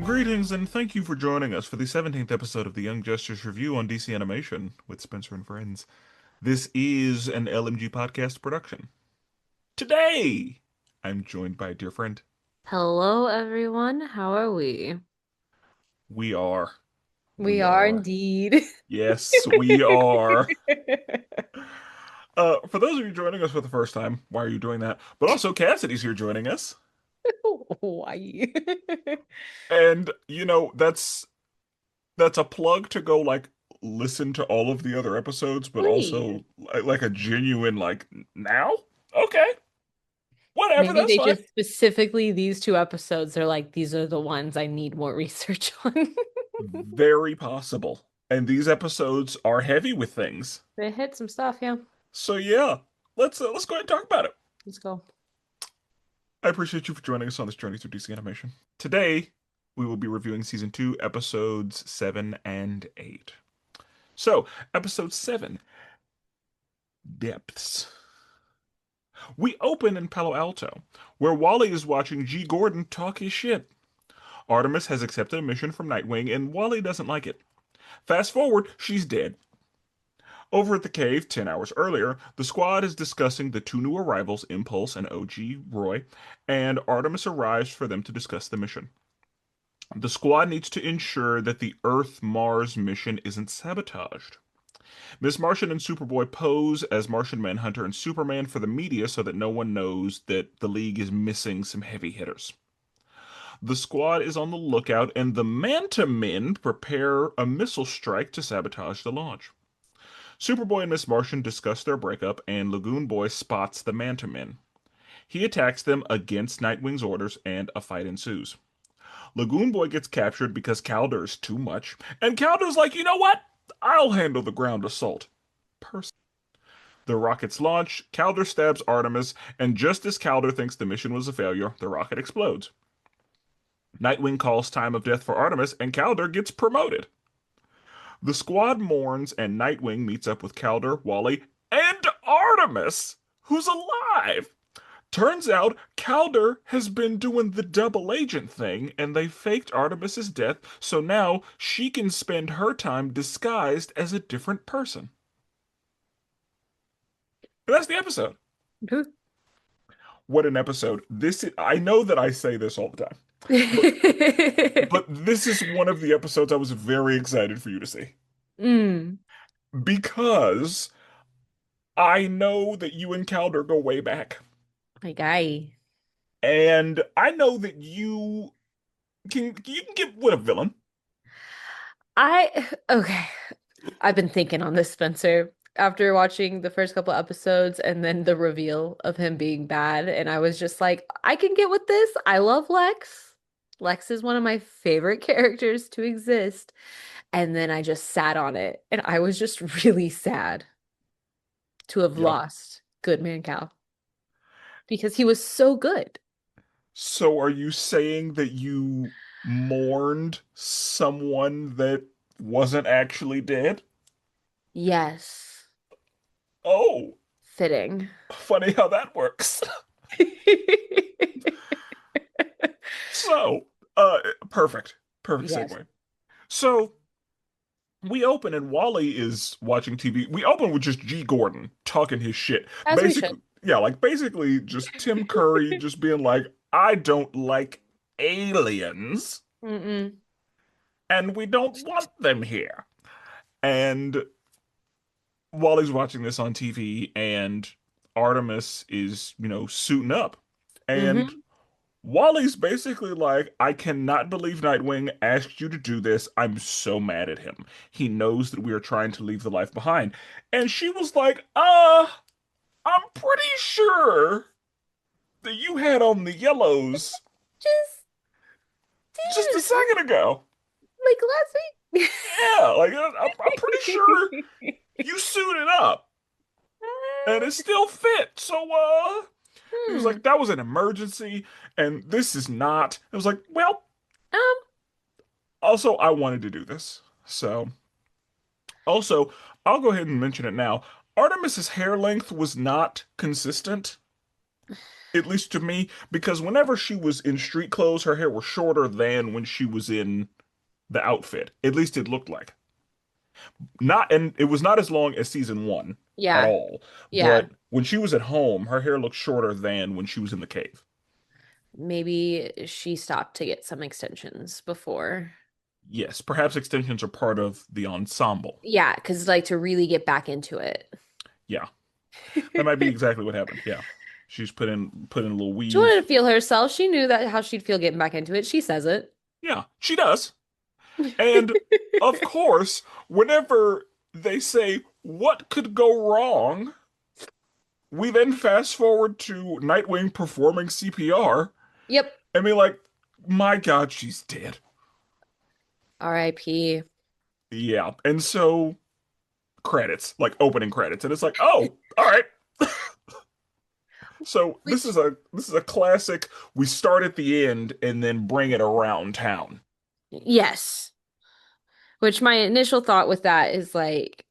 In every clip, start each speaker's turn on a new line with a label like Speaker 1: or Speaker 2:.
Speaker 1: Greetings and thank you for joining us for the 17th episode of the Young Justice Review on DC Animation with Spencer and Friends. This is an LMG Podcast Production. Today, I'm joined by a dear friend.
Speaker 2: Hello, everyone. How are we?
Speaker 1: We are.
Speaker 2: We
Speaker 1: We
Speaker 2: are
Speaker 1: are.
Speaker 2: indeed.
Speaker 1: Yes, we are. For those of you joining us for the first time, why are you doing that? But also, Cassidy's here joining us.
Speaker 2: Why?
Speaker 1: And, that's a plug to go, listen to all of the other episodes, but
Speaker 2: Please.
Speaker 1: also, like a genuine, now? Okay. Whatever,
Speaker 2: Maybe
Speaker 1: that's
Speaker 2: they
Speaker 1: fine.
Speaker 2: just specifically these two episodes are like, these are the ones I need more research on.
Speaker 1: Very possible. And these episodes are heavy with things.
Speaker 2: They hit some stuff, yeah.
Speaker 1: So yeah, let's go ahead and talk about it.
Speaker 2: Let's go.
Speaker 1: I appreciate you for joining us on this journey through DC animation. Today, we will be reviewing season 2, episodes 7 and 8. So, episode 7, Depths. We open in Palo Alto, where Wally is watching G. Gordon talk his shit. Artemis has accepted a mission from Nightwing, and Wally doesn't like it. Fast forward, she's dead. Over at the cave, 10 hours earlier, the squad is discussing the two new arrivals, Impulse and OG Roy, and Artemis arrives for them to discuss the mission. The squad needs to ensure that the Earth-Mars mission isn't sabotaged. Miss Martian and Superboy pose as Martian Manhunter and Superman for the media so that no one knows that the League is missing some heavy hitters. The squad is on the lookout, and the Manta Men prepare a missile strike to sabotage the launch. Superboy and Miss Martian discuss their breakup, and Lagoon Boy spots the Manta Men. He attacks them against Nightwing's orders, and a fight ensues. Lagoon Boy gets captured because Calder is too much, and Calder's like, you know what? I'll handle the ground assault. The rockets launch, Calder stabs Artemis, and just as Calder thinks the mission was a failure, the rocket explodes. Nightwing calls time of death for Artemis, and Calder gets promoted. The squad mourns, and Nightwing meets up with Calder, Wally, and Artemis, who's alive. Turns out Calder has been doing the double agent thing, and they faked Artemis's death, so now she can spend her time disguised as a different person. And that's the episode. What an episode. I know that I say this all the time, but but this is one of the episodes I was very excited for you to see.
Speaker 2: Mm,
Speaker 1: Because I know that you and Calder go way back.
Speaker 2: my guy.
Speaker 1: And I know that you can get with a villain.
Speaker 2: Okay. I've been thinking on this, Spencer, after watching the first couple episodes and then the reveal of him being bad. And I was just like, I can get with this. I love Lex. Lex is one of my favorite characters to exist. And then I just sat on it. And I was just really sad to have
Speaker 1: Yeah.
Speaker 2: lost Goodman Cal because he was so good.
Speaker 1: So are you saying that you mourned someone that wasn't actually dead?
Speaker 2: Yes.
Speaker 1: Oh,
Speaker 2: Fitting.
Speaker 1: funny how that works. So, perfect. Perfect
Speaker 2: Yes.
Speaker 1: segue. So, we open and Wally is watching TV. We open with just G. Gordon talking his shit.
Speaker 2: As we should.
Speaker 1: Basically, yeah, basically just Tim Curry just being like, I don't like aliens
Speaker 2: Mm-mm.
Speaker 1: and we don't want them here. And Wally's watching this on TV and Artemis is, suiting up. And
Speaker 2: Mm-hmm.
Speaker 1: Wally's basically like, I cannot believe Nightwing asked you to do this. I'm so mad at him. He knows that we are trying to leave the life behind. And she was like, I'm pretty sure that you had on the yellows
Speaker 2: Just,
Speaker 1: just a
Speaker 2: dude,
Speaker 1: second ago.
Speaker 2: like last
Speaker 1: Yeah, I'm pretty sure
Speaker 2: week.
Speaker 1: you suited up and it still fit. So, he was
Speaker 2: Hmm.
Speaker 1: like, that was an emergency and this is not. I was like, well,
Speaker 2: Um,
Speaker 1: also, I wanted to do this. So, also, I'll go ahead and mention it now. Artemis's hair length was not consistent. At least to me, because whenever she was in street clothes, her hair was shorter than when she was in the outfit. At least it looked like. Not, and it was not as long as season one at
Speaker 2: Yeah.
Speaker 1: all.
Speaker 2: Yeah.
Speaker 1: But when she was at home, her hair looked shorter than when she was in the cave.
Speaker 2: Maybe she stopped to get some extensions before.
Speaker 1: Yes, perhaps extensions are part of the ensemble.
Speaker 2: Yeah, because like to really get back into it.
Speaker 1: Yeah, that might be exactly what happened. Yeah, she's put in a little
Speaker 2: She wanted
Speaker 1: weave.
Speaker 2: to feel herself. She knew that how she'd feel getting back into it. She says it.
Speaker 1: Yeah, she does. And of course, whenever they say what could go wrong, we then fast forward to Nightwing performing CPR
Speaker 2: Yep.
Speaker 1: and be like, my God, she's dead.
Speaker 2: R.I.P.
Speaker 1: Yeah. And so credits, like opening credits, and it's like, oh, all right. So this
Speaker 2: Which,
Speaker 1: is a classic. We start at the end and then bring it around town.
Speaker 2: yes. Which my initial thought with that is like,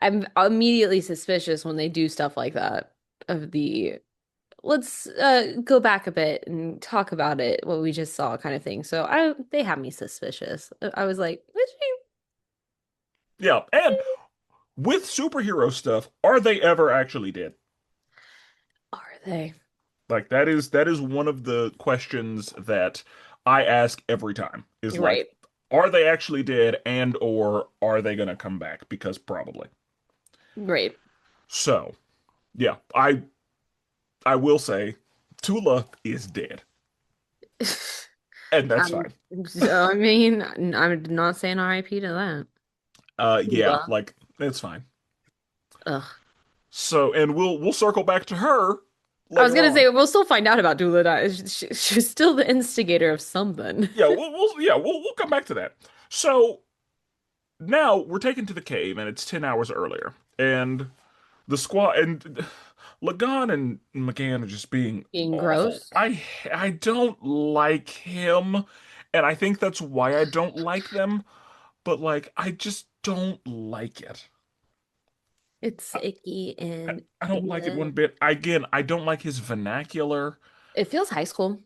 Speaker 2: I'm immediately suspicious when they do stuff like that of the let's go back a bit and talk about it, what we just saw kind of thing. So I they had me suspicious. I was like, is she?
Speaker 1: Yeah, and with superhero stuff, are they ever actually dead?
Speaker 2: Are they?
Speaker 1: Like that is one of the questions that I ask every time is
Speaker 2: You're
Speaker 1: like,
Speaker 2: right.
Speaker 1: are they actually dead and or are they gonna come back? Because probably.
Speaker 2: Great.
Speaker 1: So, yeah, I will say Tula is dead. And that's
Speaker 2: Um,
Speaker 1: fine.
Speaker 2: I mean, I'm not saying RIP to that.
Speaker 1: Yeah,
Speaker 2: Tula.
Speaker 1: like it's fine.
Speaker 2: Ugh.
Speaker 1: So, and we'll circle back to her
Speaker 2: I was
Speaker 1: later
Speaker 2: gonna
Speaker 1: on.
Speaker 2: say we'll still find out about Dula. She's still the instigator of something.
Speaker 1: Yeah, we'll come back to that. So now we're taken to the cave, and it's 10 hours earlier, and the squad and Lagan and McGann are just being
Speaker 2: Being
Speaker 1: awful.
Speaker 2: gross.
Speaker 1: I don't like him, and I think that's why I don't like them. But like, I just don't like it.
Speaker 2: It's icky
Speaker 1: I,
Speaker 2: and
Speaker 1: I don't like it one bit. Again, I don't like his vernacular.
Speaker 2: it feels high school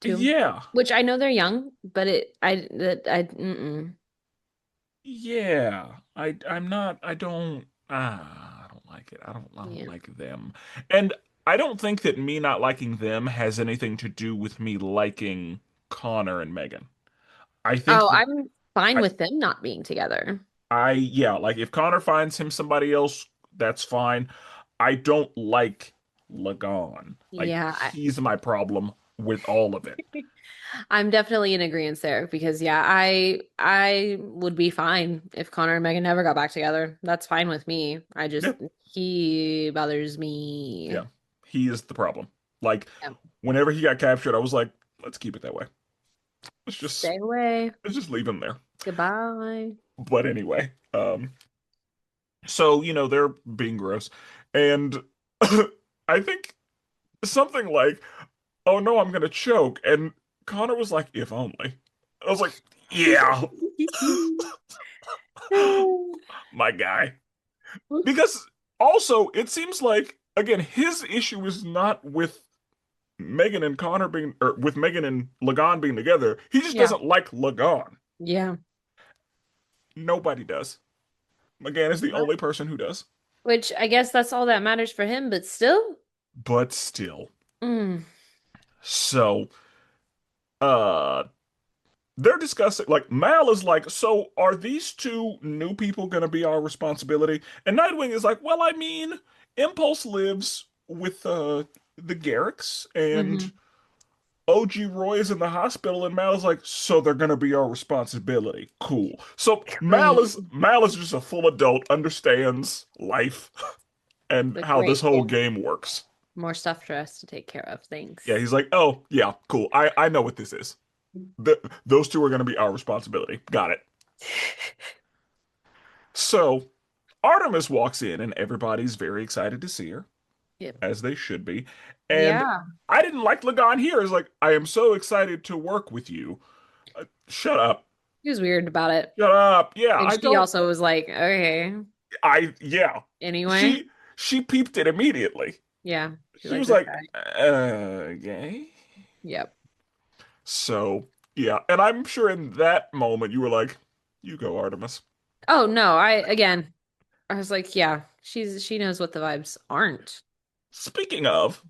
Speaker 2: too.
Speaker 1: Yeah,
Speaker 2: Which I know they're young, but mm-mm.
Speaker 1: yeah. I'm not. I don't. I don't like it. I don't
Speaker 2: Yeah.
Speaker 1: like them. And I don't think that me not liking them has anything to do with me liking Connor and Megan. I think
Speaker 2: Oh,
Speaker 1: that
Speaker 2: I'm fine
Speaker 1: I
Speaker 2: with them not being together.
Speaker 1: yeah, like if Connor finds him somebody else, that's fine. I don't like Lagon. Like
Speaker 2: Yeah,
Speaker 1: he's my problem with all of it.
Speaker 2: I'm definitely in agreement there because yeah, I would be fine if Connor and Megan never got back together. That's fine with me. I
Speaker 1: Yeah,
Speaker 2: just he bothers me.
Speaker 1: yeah. He is the problem. Like
Speaker 2: Yeah.
Speaker 1: whenever he got captured, I was like, let's keep it that way. Let's just
Speaker 2: Stay away.
Speaker 1: let's just leave him there.
Speaker 2: Goodbye.
Speaker 1: But anyway, so they're being gross, and I think something like, "Oh no, I'm gonna choke," and Connor was like, "If only." I was like, "Yeah, my guy." Because also, it seems like again, his issue is not with Megan and Connor being, or with Megan and Lagan being together. He just
Speaker 2: Yeah.
Speaker 1: doesn't like Lagan.
Speaker 2: Yeah.
Speaker 1: Nobody does. McGann is the only person who does.
Speaker 2: Which I guess that's all that matters for him, but still.
Speaker 1: But still.
Speaker 2: Mm.
Speaker 1: So, uh, they're discussing, like, Mal is like, so are these two new people going to be our responsibility? And Nightwing is like, well, I mean, Impulse lives with, the Garricks, and
Speaker 2: Hmm.
Speaker 1: OG Roy is in the hospital, and Mal is like, so they're going to be our responsibility. Cool. So Mal
Speaker 2: Great.
Speaker 1: is, Mal is just a full adult, understands life and
Speaker 2: But
Speaker 1: how this
Speaker 2: great.
Speaker 1: whole
Speaker 2: Cool.
Speaker 1: game works.
Speaker 2: More stuff for us to take care of.
Speaker 1: Yeah,
Speaker 2: Thanks.
Speaker 1: he's like, oh, yeah, cool. I know what this is. Those two are going to be our responsibility. Got it. So Artemis walks in, and everybody's very excited to see her,
Speaker 2: Yep.
Speaker 1: as they should be. And
Speaker 2: Yeah.
Speaker 1: I didn't like Lagan here. It's like, I am so excited to work with you. Shut up.
Speaker 2: He was weird about it.
Speaker 1: Shut up. Yeah,
Speaker 2: And
Speaker 1: I
Speaker 2: she
Speaker 1: don't.
Speaker 2: also was like, okay,
Speaker 1: Yeah.
Speaker 2: anyway.
Speaker 1: She peeped it immediately.
Speaker 2: Yeah. She
Speaker 1: She
Speaker 2: liked
Speaker 1: was
Speaker 2: this
Speaker 1: like,
Speaker 2: guy.
Speaker 1: gay?
Speaker 2: Yep.
Speaker 1: So, yeah. And I'm sure in that moment you were like, you go, Artemis.
Speaker 2: Oh no, I was like, yeah, she knows what the vibes aren't.
Speaker 1: Speaking of,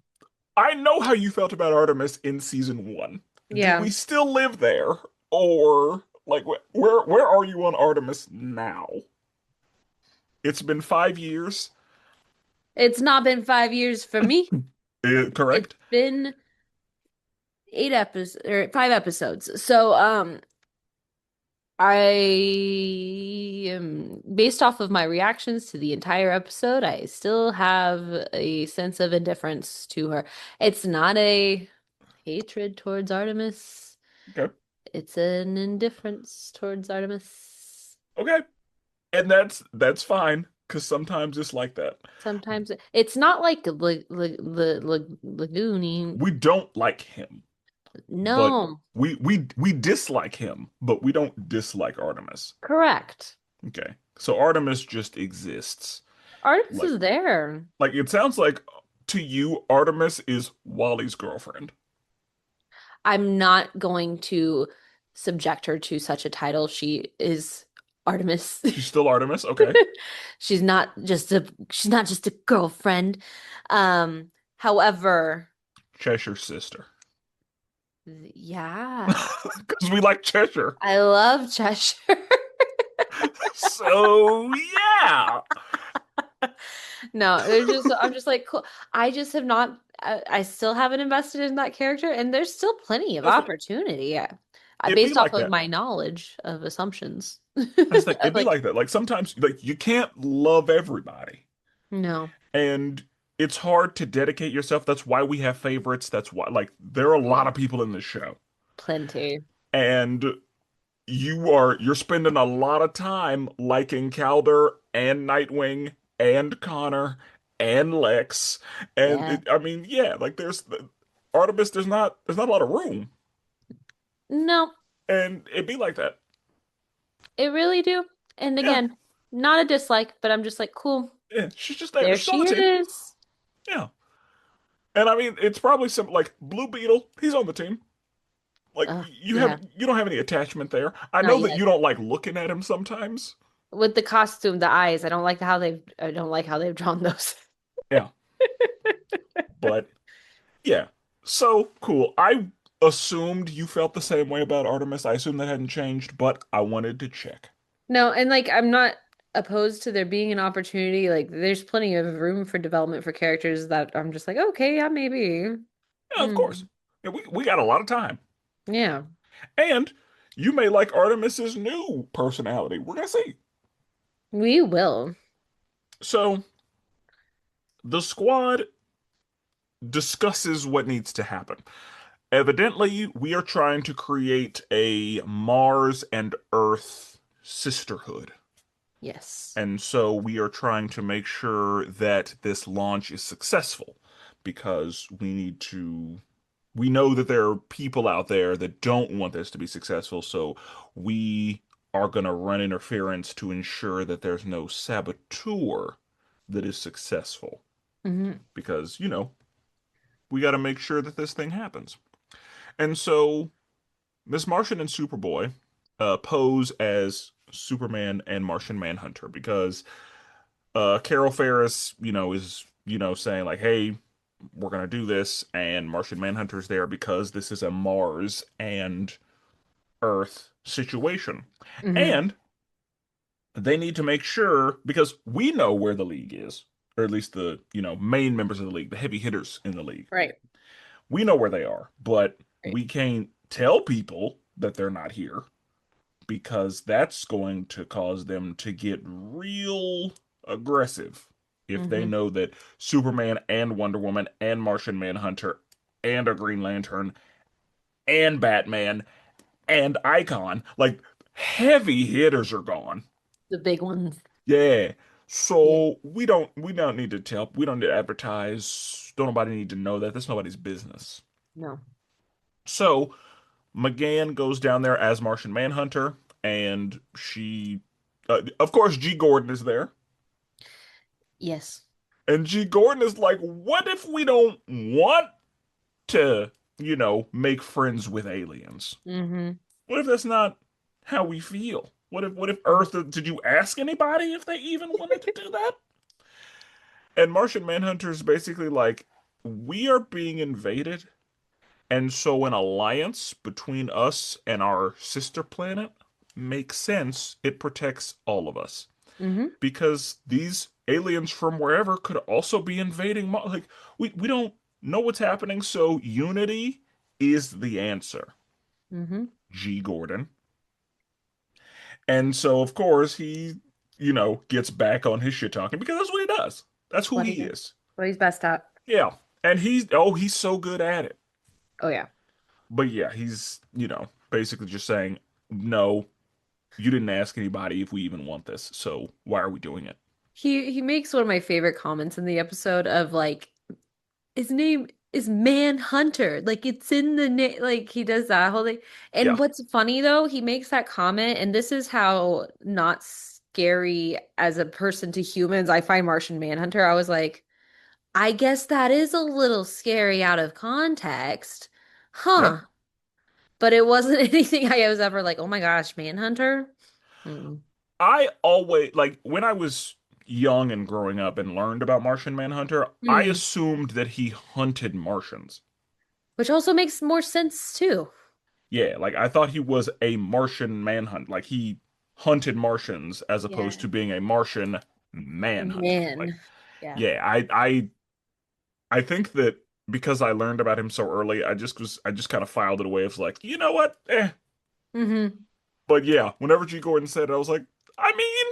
Speaker 1: I know how you felt about Artemis in season one. Do
Speaker 2: Yeah.
Speaker 1: we still live there? Or, like, where are you on Artemis now? It's been 5 years,
Speaker 2: It's not been 5 years for me. It's
Speaker 1: correct?
Speaker 2: been 8 episodes or 5 episodes. So, I am based off of my reactions to the entire episode, I still have a sense of indifference to her. It's not a hatred towards Artemis.
Speaker 1: Okay.
Speaker 2: It's an indifference towards Artemis.
Speaker 1: Okay. And that's fine, because sometimes it's like that.
Speaker 2: Sometimes it's not like Lagoony.
Speaker 1: We don't like him, but
Speaker 2: No,
Speaker 1: we dislike him, but we don't dislike Artemis.
Speaker 2: correct.
Speaker 1: Okay. So Artemis just exists.
Speaker 2: Artemis
Speaker 1: Like
Speaker 2: is there.
Speaker 1: like it sounds like to you Artemis is Wally's girlfriend.
Speaker 2: I'm not going to subject her to such a title. She is Artemis.
Speaker 1: She's still Artemis, okay.
Speaker 2: She's not just a girlfriend. However,
Speaker 1: Cheshire's sister.
Speaker 2: yeah,
Speaker 1: Because we like Cheshire.
Speaker 2: I love Cheshire.
Speaker 1: So yeah.
Speaker 2: No, they're just I'm just like cool. I just have not I still haven't invested in that character and there's still plenty of
Speaker 1: That's what
Speaker 2: opportunity. Yeah.
Speaker 1: it'd be
Speaker 2: Based off
Speaker 1: like
Speaker 2: of
Speaker 1: that.
Speaker 2: my knowledge of assumptions.
Speaker 1: I just think it'd be
Speaker 2: Like,
Speaker 1: like that. Like sometimes like you can't love everybody.
Speaker 2: no,
Speaker 1: And it's hard to dedicate yourself. That's why we have favorites. That's why like there are a lot
Speaker 2: yeah,
Speaker 1: of people in this show.
Speaker 2: plenty.
Speaker 1: And you're spending a lot of time liking Calder and Nightwing and Connor and Lex. And
Speaker 2: Yeah.
Speaker 1: I mean, yeah, like there's Artemis, there's not a lot of room.
Speaker 2: No,
Speaker 1: And it'd be like that.
Speaker 2: it really do. And
Speaker 1: Yeah,
Speaker 2: again, not a dislike, but I'm just like, cool.
Speaker 1: yeah. She's just there.
Speaker 2: There
Speaker 1: She's on
Speaker 2: she
Speaker 1: the team.
Speaker 2: is.
Speaker 1: Yeah. And I mean, it's probably some like Blue Beetle, he's on the team. Like
Speaker 2: Yeah,
Speaker 1: you don't have any attachment there. I
Speaker 2: not
Speaker 1: know that
Speaker 2: yet.
Speaker 1: you don't like looking at him sometimes.
Speaker 2: With the costume, the eyes, I don't like how they've drawn those.
Speaker 1: Yeah, but yeah. So cool. I assumed you felt the same way about Artemis. I assumed that hadn't changed, but I wanted to check.
Speaker 2: No, and like I'm not opposed to there being an opportunity. Like there's plenty of room for development for characters that I'm just like, okay, yeah, maybe.
Speaker 1: Yeah, of course.
Speaker 2: Mm,
Speaker 1: Yeah, we got a lot of time.
Speaker 2: yeah,
Speaker 1: And you may like Artemis's new personality. We're gonna see.
Speaker 2: we will.
Speaker 1: So the squad discusses what needs to happen. Evidently, we are trying to create a Mars and Earth sisterhood.
Speaker 2: Yes.
Speaker 1: And so we are trying to make sure that this launch is successful because we know that there are people out there that don't want this to be successful. So we are going to run interference to ensure that there's no saboteur that is successful
Speaker 2: Hmm.
Speaker 1: because, we got to make sure that this thing happens. And so Miss Martian and Superboy pose as Superman and Martian Manhunter because Carol Ferris, is saying like, "Hey, we're gonna do this," and Martian Manhunter's there because this is a Mars and Earth situation,
Speaker 2: Hmm.
Speaker 1: and they need to make sure because we know where the League is, or at least the main members of the League, the heavy hitters in the League.
Speaker 2: Right.
Speaker 1: We know where they are, but
Speaker 2: Right.
Speaker 1: we can't tell people that they're not here because that's going to cause them to get real aggressive if they
Speaker 2: Hmm.
Speaker 1: know that Superman and Wonder Woman and Martian Manhunter and a Green Lantern and Batman and Icon, like heavy hitters are gone.
Speaker 2: The big ones.
Speaker 1: Yeah.
Speaker 2: Yeah.
Speaker 1: So we don't need to tell, we don't need to advertise. Don't nobody need to know that. That's nobody's business.
Speaker 2: No.
Speaker 1: So McGann goes down there as Martian Manhunter, and of course, G. Gordon is there,
Speaker 2: Yes.
Speaker 1: And G. Gordon is like, what if we don't want to, make friends with aliens?
Speaker 2: Mm-hmm.
Speaker 1: What if that's not how we feel? What if Earth, did you ask anybody if they even wanted to do that? And Martian Manhunter is basically like, we are being invaded, and so an alliance between us and our sister planet makes sense. It protects all of us.
Speaker 2: Mm-hmm.
Speaker 1: Because these aliens from wherever could also be invading like we don't know what's happening, so unity is the answer.
Speaker 2: Mm-hmm.
Speaker 1: G. Gordon. And so of course he, gets back on his shit talking because that's what he does. That's who
Speaker 2: What he
Speaker 1: he
Speaker 2: does.
Speaker 1: is.
Speaker 2: What he's best at.
Speaker 1: Yeah. And he's so good at it.
Speaker 2: Oh yeah.
Speaker 1: But yeah, he's, basically just saying, no, you didn't ask anybody if we even want this, so why are we doing it?
Speaker 2: He makes one of my favorite comments in the episode of like his name is Manhunter. Like it's in the name. Like he does that whole thing. And
Speaker 1: Yeah.
Speaker 2: what's funny though, he makes that comment, and this is how not scary as a person to humans I find Martian Manhunter. I was like, I guess that is a little scary out of context. Huh.
Speaker 1: Yep.
Speaker 2: But it wasn't anything I was ever like, oh my gosh, Manhunter. Mm.
Speaker 1: I always like when I was young and growing up and learned about Martian Manhunter, I
Speaker 2: Hmm.
Speaker 1: assumed that he hunted Martians.
Speaker 2: Which also makes more sense too.
Speaker 1: Yeah, like I thought he was a Martian manhunt, like he hunted Martians as opposed
Speaker 2: Yeah.
Speaker 1: to being a Martian manhunter. Like,
Speaker 2: Man. Yeah.
Speaker 1: yeah, I think that because I learned about him so early, I just kind of filed it away. It's like, you know what? Eh.
Speaker 2: Hmm.
Speaker 1: But yeah, whenever G. Gordon said it, I was like, I mean,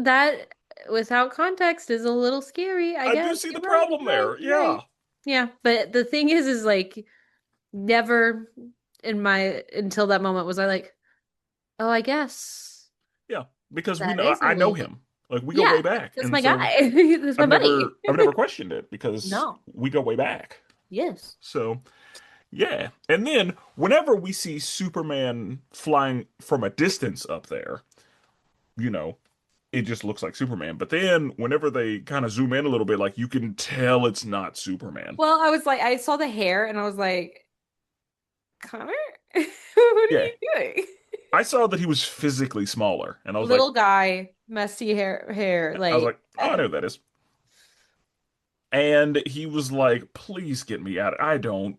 Speaker 2: That without context is a little scary, I
Speaker 1: I do
Speaker 2: guess.
Speaker 1: see the
Speaker 2: You're right,
Speaker 1: problem
Speaker 2: you're right,
Speaker 1: there.
Speaker 2: you're right.
Speaker 1: Yeah.
Speaker 2: Yeah, but the thing is like never in my until that moment was I like, oh, I guess
Speaker 1: Yeah, because
Speaker 2: that is a
Speaker 1: I know
Speaker 2: little
Speaker 1: him. Like we go way
Speaker 2: yeah,
Speaker 1: back,
Speaker 2: that's
Speaker 1: and
Speaker 2: my
Speaker 1: so
Speaker 2: guy. That's my buddy.
Speaker 1: I've never questioned it because
Speaker 2: No.
Speaker 1: we go way back.
Speaker 2: Yes.
Speaker 1: So yeah, and then whenever we see Superman flying from a distance up there, you know, it just looks like Superman. But then whenever they kind of zoom in a little bit, like you can tell it's not Superman.
Speaker 2: Well, I was like, I saw the hair and I was like, Connor, what are
Speaker 1: Yeah,
Speaker 2: you doing?
Speaker 1: I saw that he was physically smaller, and I was like,
Speaker 2: Little guy, messy hair,
Speaker 1: I was
Speaker 2: like,
Speaker 1: like, oh, I know who that is. And he was like, please get me out. I don't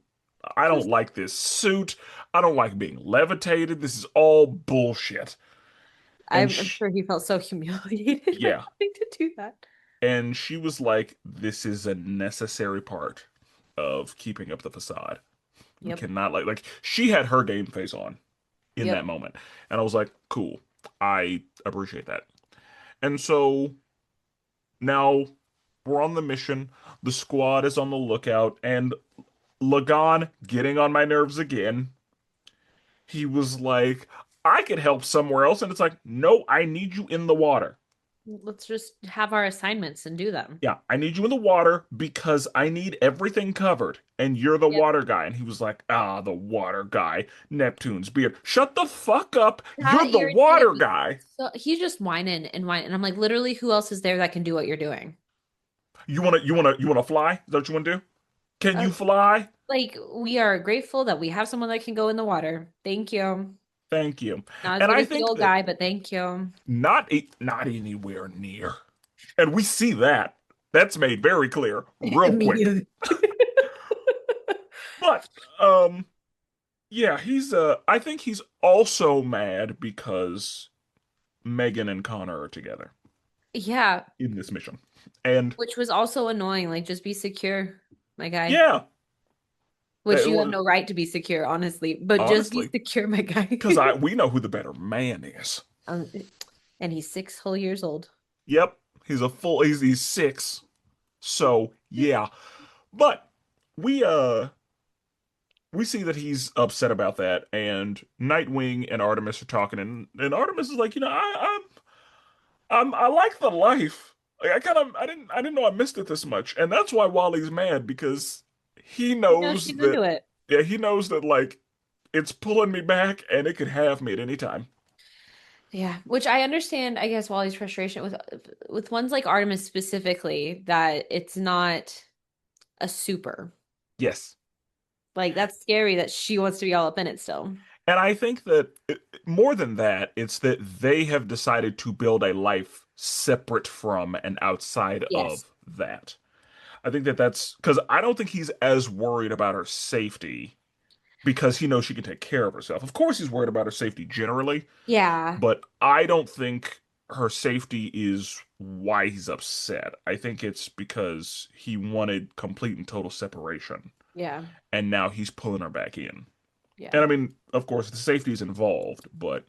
Speaker 2: just
Speaker 1: like this suit. I don't like being levitated. This is all bullshit. And
Speaker 2: I'm sure he felt so humiliated by
Speaker 1: yeah,
Speaker 2: having to do that.
Speaker 1: and she was like, this is a necessary part of keeping up the facade. We
Speaker 2: Yep.
Speaker 1: cannot like she had her game face on in that
Speaker 2: Yep.
Speaker 1: moment. And I was like, cool. I appreciate that. And so now we're on the mission. The squad is on the lookout, and Lagan getting on my nerves again. He was like, I could help somewhere else. And it's like, no, I need you in the water.
Speaker 2: Let's just have our assignments and do them.
Speaker 1: Yeah, I need you in the water because I need everything covered. And you're the
Speaker 2: Yep.
Speaker 1: water guy. And he was like, ah, the water guy. Neptune's beard. Shut the fuck up. You're
Speaker 2: That
Speaker 1: the
Speaker 2: irritated
Speaker 1: water
Speaker 2: me.
Speaker 1: guy.
Speaker 2: So he's just whining and whining. And I'm like, literally, who else is there that can do what you're doing?
Speaker 1: You wanna fly? Is that what you wanna do? Can
Speaker 2: Uh,
Speaker 1: you fly?
Speaker 2: like, we are grateful that we have someone that can go in the water. Thank you.
Speaker 1: Thank you.
Speaker 2: Not as
Speaker 1: And
Speaker 2: good
Speaker 1: I
Speaker 2: as the
Speaker 1: think
Speaker 2: old
Speaker 1: that
Speaker 2: guy, but thank you.
Speaker 1: not anywhere near. And we see that. That's made very clear real quick.
Speaker 2: Immediately.
Speaker 1: But yeah, he's I think he's also mad because Megan and Connor are together
Speaker 2: Yeah,
Speaker 1: in this mission. And
Speaker 2: which was also annoying. Like, just be secure, my guy.
Speaker 1: yeah,
Speaker 2: Which
Speaker 1: it
Speaker 2: you have
Speaker 1: was
Speaker 2: no right to be secure, honestly. But just be
Speaker 1: honestly
Speaker 2: secure, my guy.
Speaker 1: because I we know who the better man is.
Speaker 2: Um, and he's 6 whole years old.
Speaker 1: Yep, he's 6. So, yeah. But we we see that he's upset about that, and Nightwing and Artemis are talking, and Artemis is like, I like the life. Like I didn't know I missed it this much. And that's why Wally's mad because he
Speaker 2: You know,
Speaker 1: knows
Speaker 2: she's into
Speaker 1: that
Speaker 2: it.
Speaker 1: yeah, he knows that like it's pulling me back and it could have me at any time.
Speaker 2: Yeah, which I understand, I guess, Wally's frustration with ones like Artemis specifically, that it's not a super.
Speaker 1: Yes.
Speaker 2: Like that's scary that she wants to be all up in it still.
Speaker 1: And I think that more than that, it's that they have decided to build a life separate from and outside
Speaker 2: Yes.
Speaker 1: of that. I think that that's because I don't think he's as worried about her safety because he knows she can take care of herself. Of course, he's worried about her safety generally,
Speaker 2: Yeah.
Speaker 1: but I don't think her safety is why he's upset. I think it's because he wanted complete and total separation,
Speaker 2: Yeah.
Speaker 1: and now he's pulling her back in.
Speaker 2: Yeah.
Speaker 1: And I mean, of course, the safety is involved, but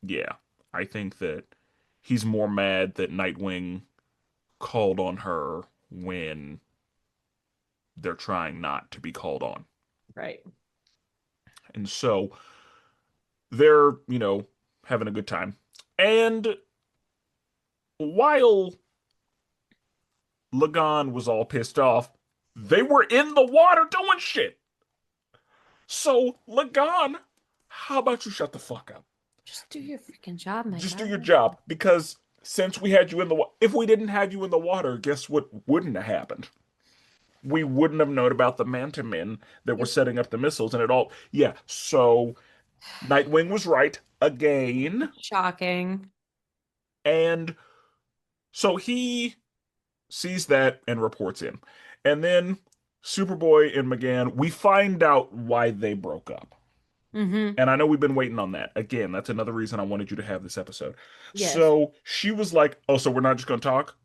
Speaker 1: yeah, I think that he's more mad that Nightwing called on her when they're trying not to be called on.
Speaker 2: Right.
Speaker 1: And so they're, having a good time. And while Lagan was all pissed off, they were in the water doing shit. So, Lagan, how about you shut the fuck up?
Speaker 2: Just do your freaking job, my
Speaker 1: Just do
Speaker 2: guy.
Speaker 1: your job. Because since we had you in the water, if we didn't have you in the water, guess what wouldn't have happened? We wouldn't have known about the Manta Men that were
Speaker 2: Yep.
Speaker 1: setting up the missiles and it all. Yeah, so Nightwing was right again.
Speaker 2: Shocking.
Speaker 1: And so he sees that and reports in. And then Superboy and McGann, we find out why they broke up.
Speaker 2: Mm-hmm.
Speaker 1: And I know we've been waiting on that. Again, that's another reason I wanted you to have this episode.
Speaker 2: Yes.
Speaker 1: So she was like, "Oh, so we're not just going to talk?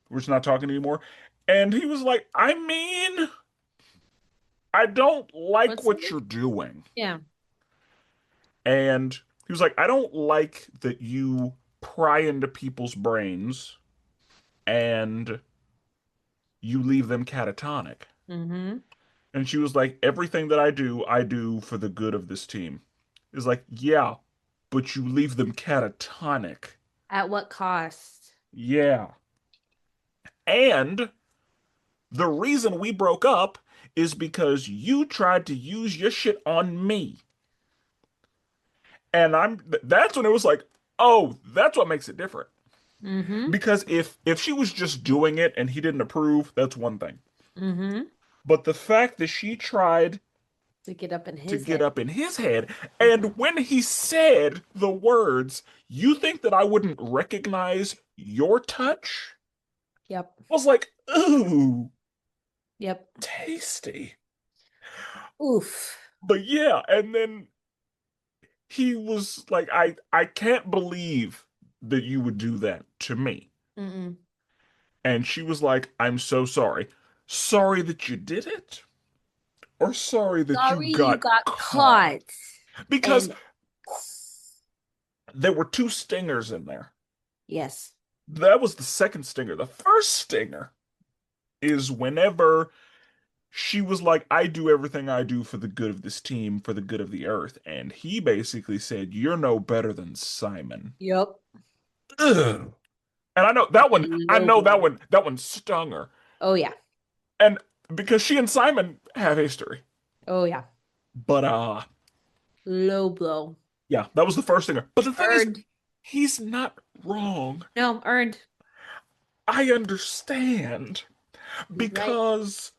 Speaker 1: We're just not talking anymore?" And he was like, "I mean, I don't like
Speaker 2: What's
Speaker 1: what
Speaker 2: the
Speaker 1: you're doing."
Speaker 2: Yeah.
Speaker 1: And he was like, "I don't like that you pry into people's brains and you leave them catatonic."
Speaker 2: Mm-hmm.
Speaker 1: And she was like, "Everything that I do for the good of this team." Is like, "Yeah, but you leave them catatonic."
Speaker 2: At what cost?
Speaker 1: Yeah. And the reason we broke up is because you tried to use your shit on me. And that's when it was like, "Oh, that's what makes it different."
Speaker 2: Mm-hmm.
Speaker 1: Because if she was just doing it and he didn't approve, that's one thing.
Speaker 2: Mm-hmm.
Speaker 1: But the fact that she tried
Speaker 2: To get up in
Speaker 1: to
Speaker 2: his
Speaker 1: get
Speaker 2: head.
Speaker 1: up in his head,
Speaker 2: Mm-hmm.
Speaker 1: and when he said the words, "You think that I wouldn't recognize your touch?"
Speaker 2: Yep.
Speaker 1: I was like, "Ooh,
Speaker 2: Yep.
Speaker 1: tasty."
Speaker 2: Oof.
Speaker 1: But yeah, and then he was like, I can't believe that you would do that to me."
Speaker 2: Mm-mm.
Speaker 1: And she was like, "I'm so sorry. Sorry that you did it, or sorry that you
Speaker 2: Sorry you
Speaker 1: got
Speaker 2: got
Speaker 1: caught?"
Speaker 2: caught.
Speaker 1: Because
Speaker 2: And
Speaker 1: there were two stingers in there.
Speaker 2: yes.
Speaker 1: That was the second stinger. The first stinger is whenever she was like, "I do everything I do for the good of this team, for the good of the earth." And he basically said, "You're no better than Simon."
Speaker 2: Yep.
Speaker 1: Ugh. And I
Speaker 2: Low
Speaker 1: know
Speaker 2: blow.
Speaker 1: that one stung her.
Speaker 2: Oh yeah.
Speaker 1: And because she and Simon have history.
Speaker 2: Oh yeah.
Speaker 1: But
Speaker 2: Low blow.
Speaker 1: yeah, that was the first stinger. But the thing is,
Speaker 2: Earned.
Speaker 1: he's not wrong.
Speaker 2: No, earned.
Speaker 1: I understand
Speaker 2: He's right.
Speaker 1: because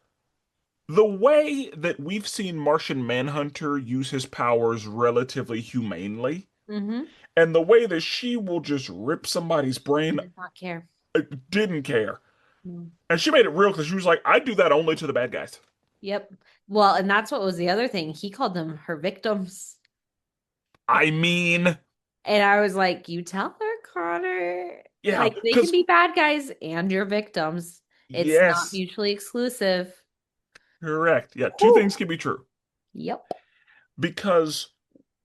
Speaker 1: the way that we've seen Martian Manhunter use his powers relatively humanely,
Speaker 2: Mm-hmm.
Speaker 1: and the way that she will just rip somebody's
Speaker 2: He
Speaker 1: brain,
Speaker 2: does not care.
Speaker 1: didn't care.
Speaker 2: Mm.
Speaker 1: And she made it real because she was like, "I do that only to the bad guys."
Speaker 2: Yep. Well, and that's what was the other thing. He called them her victims.
Speaker 1: I mean,
Speaker 2: And I was like, you tell her, Connor.
Speaker 1: yeah,
Speaker 2: Like they can
Speaker 1: because
Speaker 2: be bad guys and your victims. It's not
Speaker 1: yes,
Speaker 2: mutually exclusive.
Speaker 1: correct. Yeah, two things
Speaker 2: Whew.
Speaker 1: can be true.
Speaker 2: Yep.
Speaker 1: Because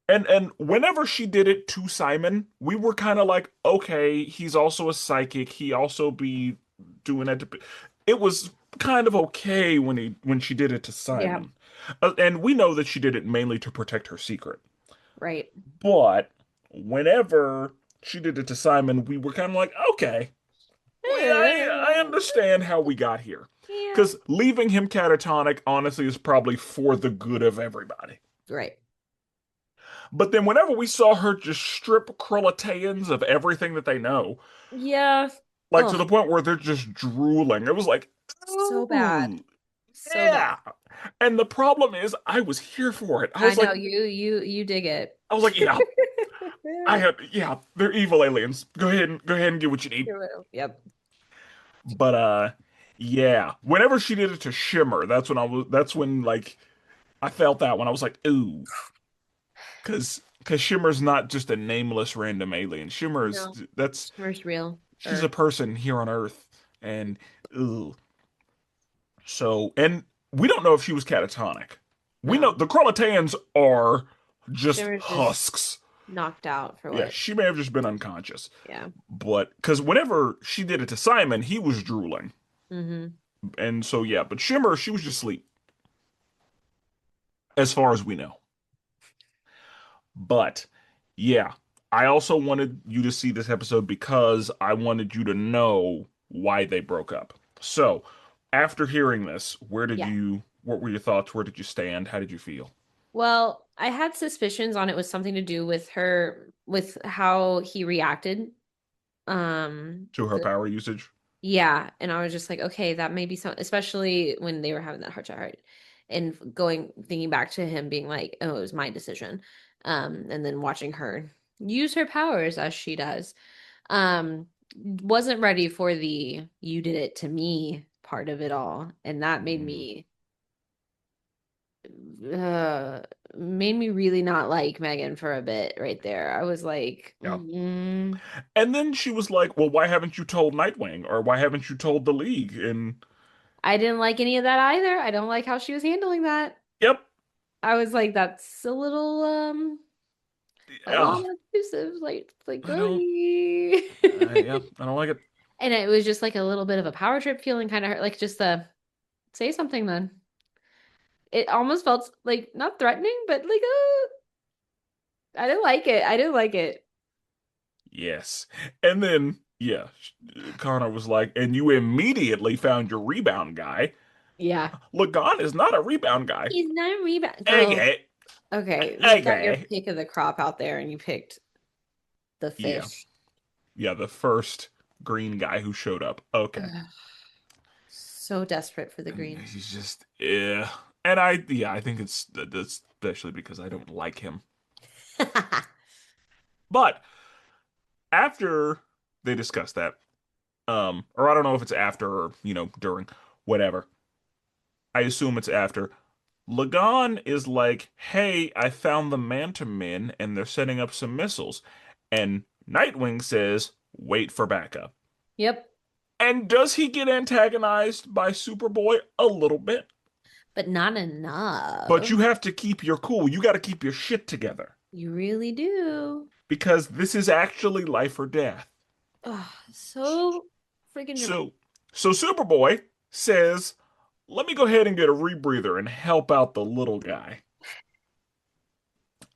Speaker 1: and whenever she did it to Simon, we were kind of like, "Okay, he's also a psychic. He also be doing that to." It was kind of okay when she did it to
Speaker 2: Yeah.
Speaker 1: Simon, and we know that she did it mainly to protect her secret.
Speaker 2: Right.
Speaker 1: But whenever she did it to Simon, we were kind of like, "Okay, I understand how we got here."
Speaker 2: Yeah.
Speaker 1: Because leaving him catatonic, honestly, is probably for the good of everybody.
Speaker 2: Right.
Speaker 1: But then whenever we saw her just strip Krillitanians of everything that they know,
Speaker 2: Yeah.
Speaker 1: like to
Speaker 2: Oh,
Speaker 1: the point where they're just drooling, it was like,
Speaker 2: so bad.
Speaker 1: ooh,
Speaker 2: So bad.
Speaker 1: yeah. And the problem is, I was here for it.
Speaker 2: I know you dig it.
Speaker 1: I was like, yeah, yeah, they're evil aliens. Go ahead and get what you need.
Speaker 2: Yep.
Speaker 1: But yeah, whenever she did it to Shimmer, that's when like I felt that when I was like, ooh, because Shimmer's not just a nameless random alien.
Speaker 2: No, Shimmer's real.
Speaker 1: She's a
Speaker 2: Or
Speaker 1: person here on Earth, and ooh, so and we don't know if she was catatonic. We know
Speaker 2: no.
Speaker 1: the Krolotans are just
Speaker 2: Shimmer's just
Speaker 1: husks.
Speaker 2: knocked out for
Speaker 1: Yeah,
Speaker 2: what?
Speaker 1: she may have just been unconscious,
Speaker 2: Yeah.
Speaker 1: but because whenever she did it to Simon, he was drooling,
Speaker 2: Mm-hmm.
Speaker 1: and so yeah, but Shimmer, she was just asleep, as far as we know. But yeah, I also wanted you to see this episode because I wanted you to know why they broke up. So, after hearing this,
Speaker 2: Yeah.
Speaker 1: what were your thoughts? Where did you stand? How did you feel
Speaker 2: Well, I had suspicions on it was something to do with her, with how he reacted.
Speaker 1: to her
Speaker 2: The
Speaker 1: power usage?
Speaker 2: Yeah, and I was just like, okay, that may be some, especially when they were having that heart to heart, and thinking back to him being like, oh, it was my decision, and then watching her use her powers as she does, wasn't ready for the "you did it to me" part of it all, and that
Speaker 1: Mm,
Speaker 2: uh, made me really not like Megan for a bit right there. I was like,
Speaker 1: yeah. And then she was like, "Well, why haven't you told Nightwing, or why haven't you told the League?" And
Speaker 2: I didn't like any of that either. I don't like how she was handling that.
Speaker 1: yep,
Speaker 2: I was like, that's a
Speaker 1: yeah,
Speaker 2: little abusive, like
Speaker 1: I know.
Speaker 2: Cody.
Speaker 1: Yeah, I don't like it.
Speaker 2: And it was just like a little bit of a power trip feeling, kind of hurt, like just the say something then. It almost felt like not threatening, but like I didn't like it. I didn't like it.
Speaker 1: Yes. And then, yeah, Connor was like, and you immediately found your rebound guy.
Speaker 2: Yeah.
Speaker 1: Lagan is not a rebound guy.
Speaker 2: He's not a rebound. Girl,
Speaker 1: Okay.
Speaker 2: okay. You got your
Speaker 1: Okay.
Speaker 2: pick of the crop out there and you picked the
Speaker 1: Yeah.
Speaker 2: fish.
Speaker 1: Yeah, the first green guy who showed up. Okay.
Speaker 2: Ugh, so desperate for the
Speaker 1: And
Speaker 2: green.
Speaker 1: he's just, yeah. Yeah, I think that's especially because I don't like him. But after they discuss that, or I don't know if it's after or, during, whatever. I assume it's after. Lagan is like, hey, I found the Manta Men and they're setting up some missiles. And Nightwing says, wait for backup.
Speaker 2: Yep.
Speaker 1: And does he get antagonized by Superboy? A little bit.
Speaker 2: But not
Speaker 1: But
Speaker 2: enough.
Speaker 1: you have to keep your cool. You got to keep your shit together.
Speaker 2: You really do.
Speaker 1: Because this is actually life or death.
Speaker 2: Ugh, so freaking dramatic.
Speaker 1: So, so Superboy says, let me go ahead and get a rebreather and help out the little guy.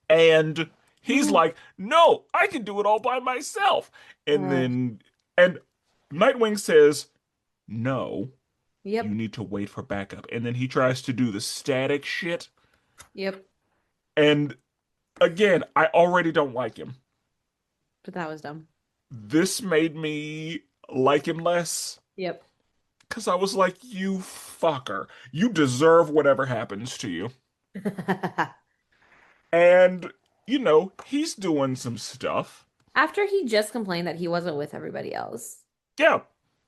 Speaker 1: And he's like, no, I can do it all by myself. And
Speaker 2: Ugh.
Speaker 1: then, and Nightwing says, no, you
Speaker 2: Yep.
Speaker 1: need to wait for backup. And then he tries to do the static shit.
Speaker 2: Yep.
Speaker 1: And again, I already don't like him.
Speaker 2: But that was dumb.
Speaker 1: This made me like him less
Speaker 2: Yep.
Speaker 1: because I was like, you fucker. You deserve whatever happens to you. And, he's doing some stuff.
Speaker 2: After he just complained that he wasn't with everybody else,
Speaker 1: Yeah,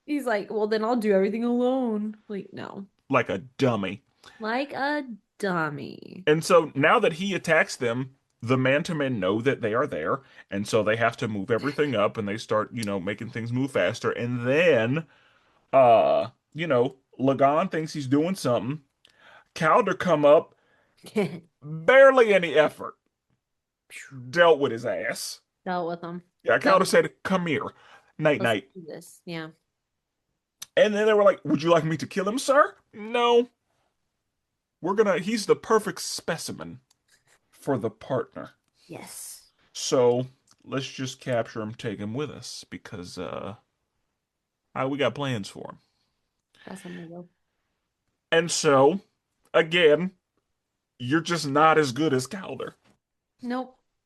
Speaker 2: he's like, well, then I'll do everything alone. Like, no.
Speaker 1: like a dummy.
Speaker 2: Like a dummy.
Speaker 1: And so now that he attacks them, the Man-to-Men know that they are there, and so they have to move everything up and they start, making things move faster. And then Lagan thinks he's doing something. Calder come up, barely any effort, dealt with his ass.
Speaker 2: Dealt with him.
Speaker 1: Yeah,
Speaker 2: Done.
Speaker 1: Calder said, "Come here, night
Speaker 2: Let's
Speaker 1: night."
Speaker 2: do this. Yeah.
Speaker 1: And then they were like, "Would you like me to kill him, sir?" No, he's the perfect specimen for the partner.
Speaker 2: Yes.
Speaker 1: So let's just capture him, take him with us because we got plans for him.
Speaker 2: That's amazing.
Speaker 1: And so again, you're just not as good as Calder.
Speaker 2: Nope.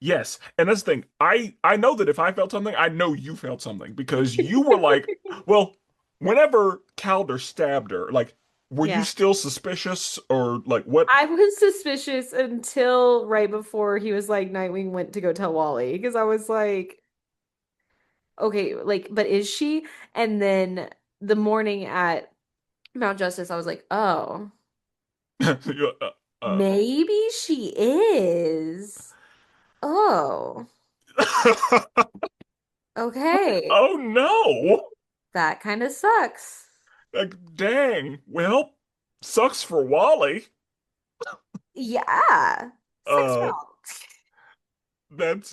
Speaker 1: Yes, and that's the thing. I know that if I felt something, I know you felt something because you were like, well, whenever Calder stabbed her, like, were you
Speaker 2: Yeah.
Speaker 1: still suspicious or like what?
Speaker 2: I was suspicious until right before he was like, Nightwing went to go tell Wally because I was like, okay, like, but is she? And then the morning at Mount Justice, I was like, oh,
Speaker 1: uh,
Speaker 2: maybe she is. Oh, okay.
Speaker 1: oh no!
Speaker 2: That kind of sucks.
Speaker 1: Like, dang. Well, sucks for Wally.
Speaker 2: Yeah. Sucks for
Speaker 1: Uh,
Speaker 2: all.
Speaker 1: that's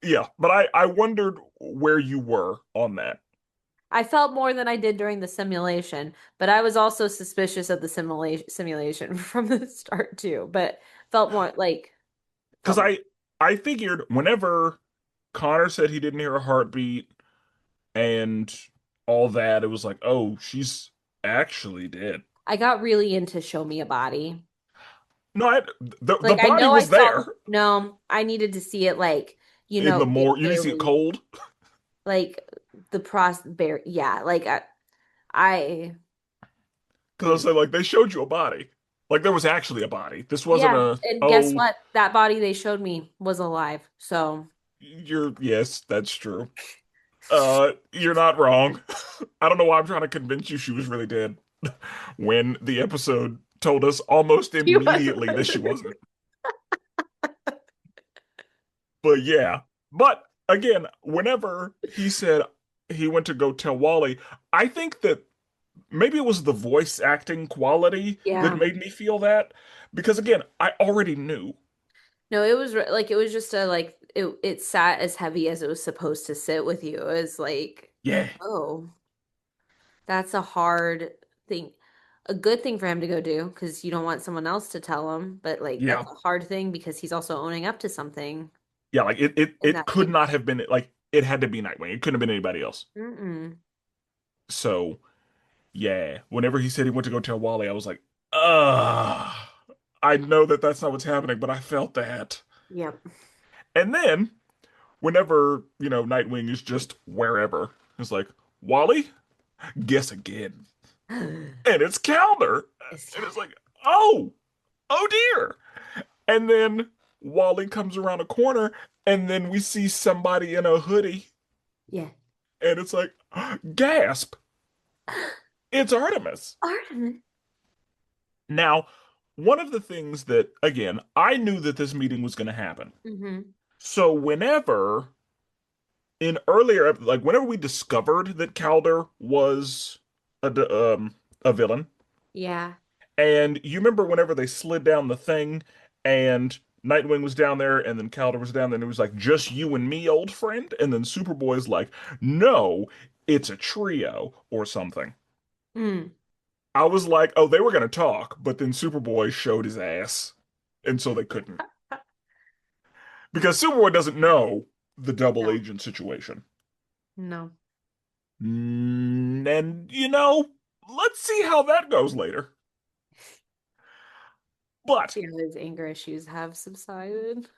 Speaker 1: yeah. But I wondered where you were on that
Speaker 2: I felt more than I did during the simulation, but I was also suspicious of the simulation from the start too, but felt more like
Speaker 1: because
Speaker 2: felt more.
Speaker 1: I figured whenever Connor said he didn't hear a heartbeat and all that, it was like, oh, she's actually dead.
Speaker 2: I got really into show me a body.
Speaker 1: No, the
Speaker 2: Like I
Speaker 1: body
Speaker 2: know I
Speaker 1: was
Speaker 2: saw
Speaker 1: there
Speaker 2: no, I needed to see it like,
Speaker 1: in the
Speaker 2: get
Speaker 1: more you need to see it
Speaker 2: barely
Speaker 1: cold
Speaker 2: like the yeah, like I
Speaker 1: because I was
Speaker 2: mm.
Speaker 1: saying like they showed you a body, like there was actually a body. This wasn't
Speaker 2: Yeah,
Speaker 1: a
Speaker 2: and guess
Speaker 1: oh
Speaker 2: what? That body they showed me was alive. So
Speaker 1: you're yes that's true. You're not wrong. I don't know why I'm trying to convince you she was really dead when the episode told us almost
Speaker 2: she was
Speaker 1: immediately that she wasn't. But yeah. But again, whenever he said he went to go tell Wally, I think that maybe it was the voice acting quality that
Speaker 2: yeah.
Speaker 1: made me feel that. Because again, I already knew.
Speaker 2: No, it was like it was just a like it sat as heavy as it was supposed to sit with you. It was like,
Speaker 1: Yeah.
Speaker 2: oh, that's a hard thing. A good thing for him to go do because you don't want someone else to tell him, but like
Speaker 1: Yeah.
Speaker 2: that's a hard thing because he's also owning up to something
Speaker 1: Yeah, like
Speaker 2: in
Speaker 1: it
Speaker 2: that
Speaker 1: could
Speaker 2: case.
Speaker 1: not have been like it had to be Nightwing. It couldn't have been anybody else.
Speaker 2: Mm-mm.
Speaker 1: So yeah, whenever he said he went to go tell Wally, I was like, ugh. I know that that's not what's happening, but I felt that.
Speaker 2: Yep.
Speaker 1: And then, whenever, Nightwing is just wherever, it's like, Wally, guess again. And it's Calendar.
Speaker 2: It's
Speaker 1: And it's
Speaker 2: counted.
Speaker 1: like, oh, oh dear. And then Wally comes around a corner, and then we see somebody in a hoodie,
Speaker 2: Yeah.
Speaker 1: and it's like, gasp, it's Artemis.
Speaker 2: Artemis.
Speaker 1: Now, one of the things that, again, I knew that this meeting was going to happen.
Speaker 2: Mm-hmm.
Speaker 1: So whenever in earlier, like whenever we discovered that Calder was a villain,
Speaker 2: Yeah.
Speaker 1: and you remember whenever they slid down the thing, and Nightwing was down there, and then Calder was down there, and it was like just you and me, old friend, and then Superboy's like, no, it's a trio or something.
Speaker 2: Mm.
Speaker 1: I was like, oh, they were gonna talk, but then Superboy showed his ass, and so they couldn't because Superboy doesn't know the double
Speaker 2: No.
Speaker 1: agent situation.
Speaker 2: No.
Speaker 1: And let's see how that goes later. But
Speaker 2: See how his anger issues have subsided.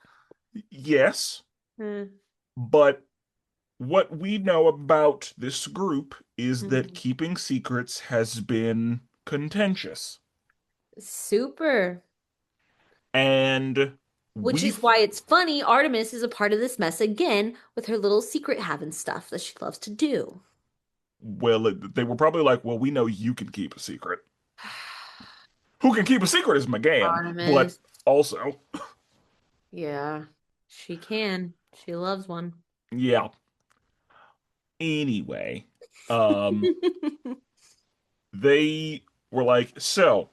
Speaker 1: yes,
Speaker 2: Mm.
Speaker 1: but what we know about this group is that
Speaker 2: Mhm.
Speaker 1: keeping secrets has been contentious.
Speaker 2: Super.
Speaker 1: And
Speaker 2: Which is
Speaker 1: we've,
Speaker 2: why it's funny. Artemis is a part of this mess again with her little secret having stuff that she loves to do.
Speaker 1: well, they were probably like, well, we know you can keep a secret. Who can keep a secret is McGann, but
Speaker 2: Artemis.
Speaker 1: also,
Speaker 2: Yeah, she can. She loves one.
Speaker 1: yeah. Anyway, um, they were like, so,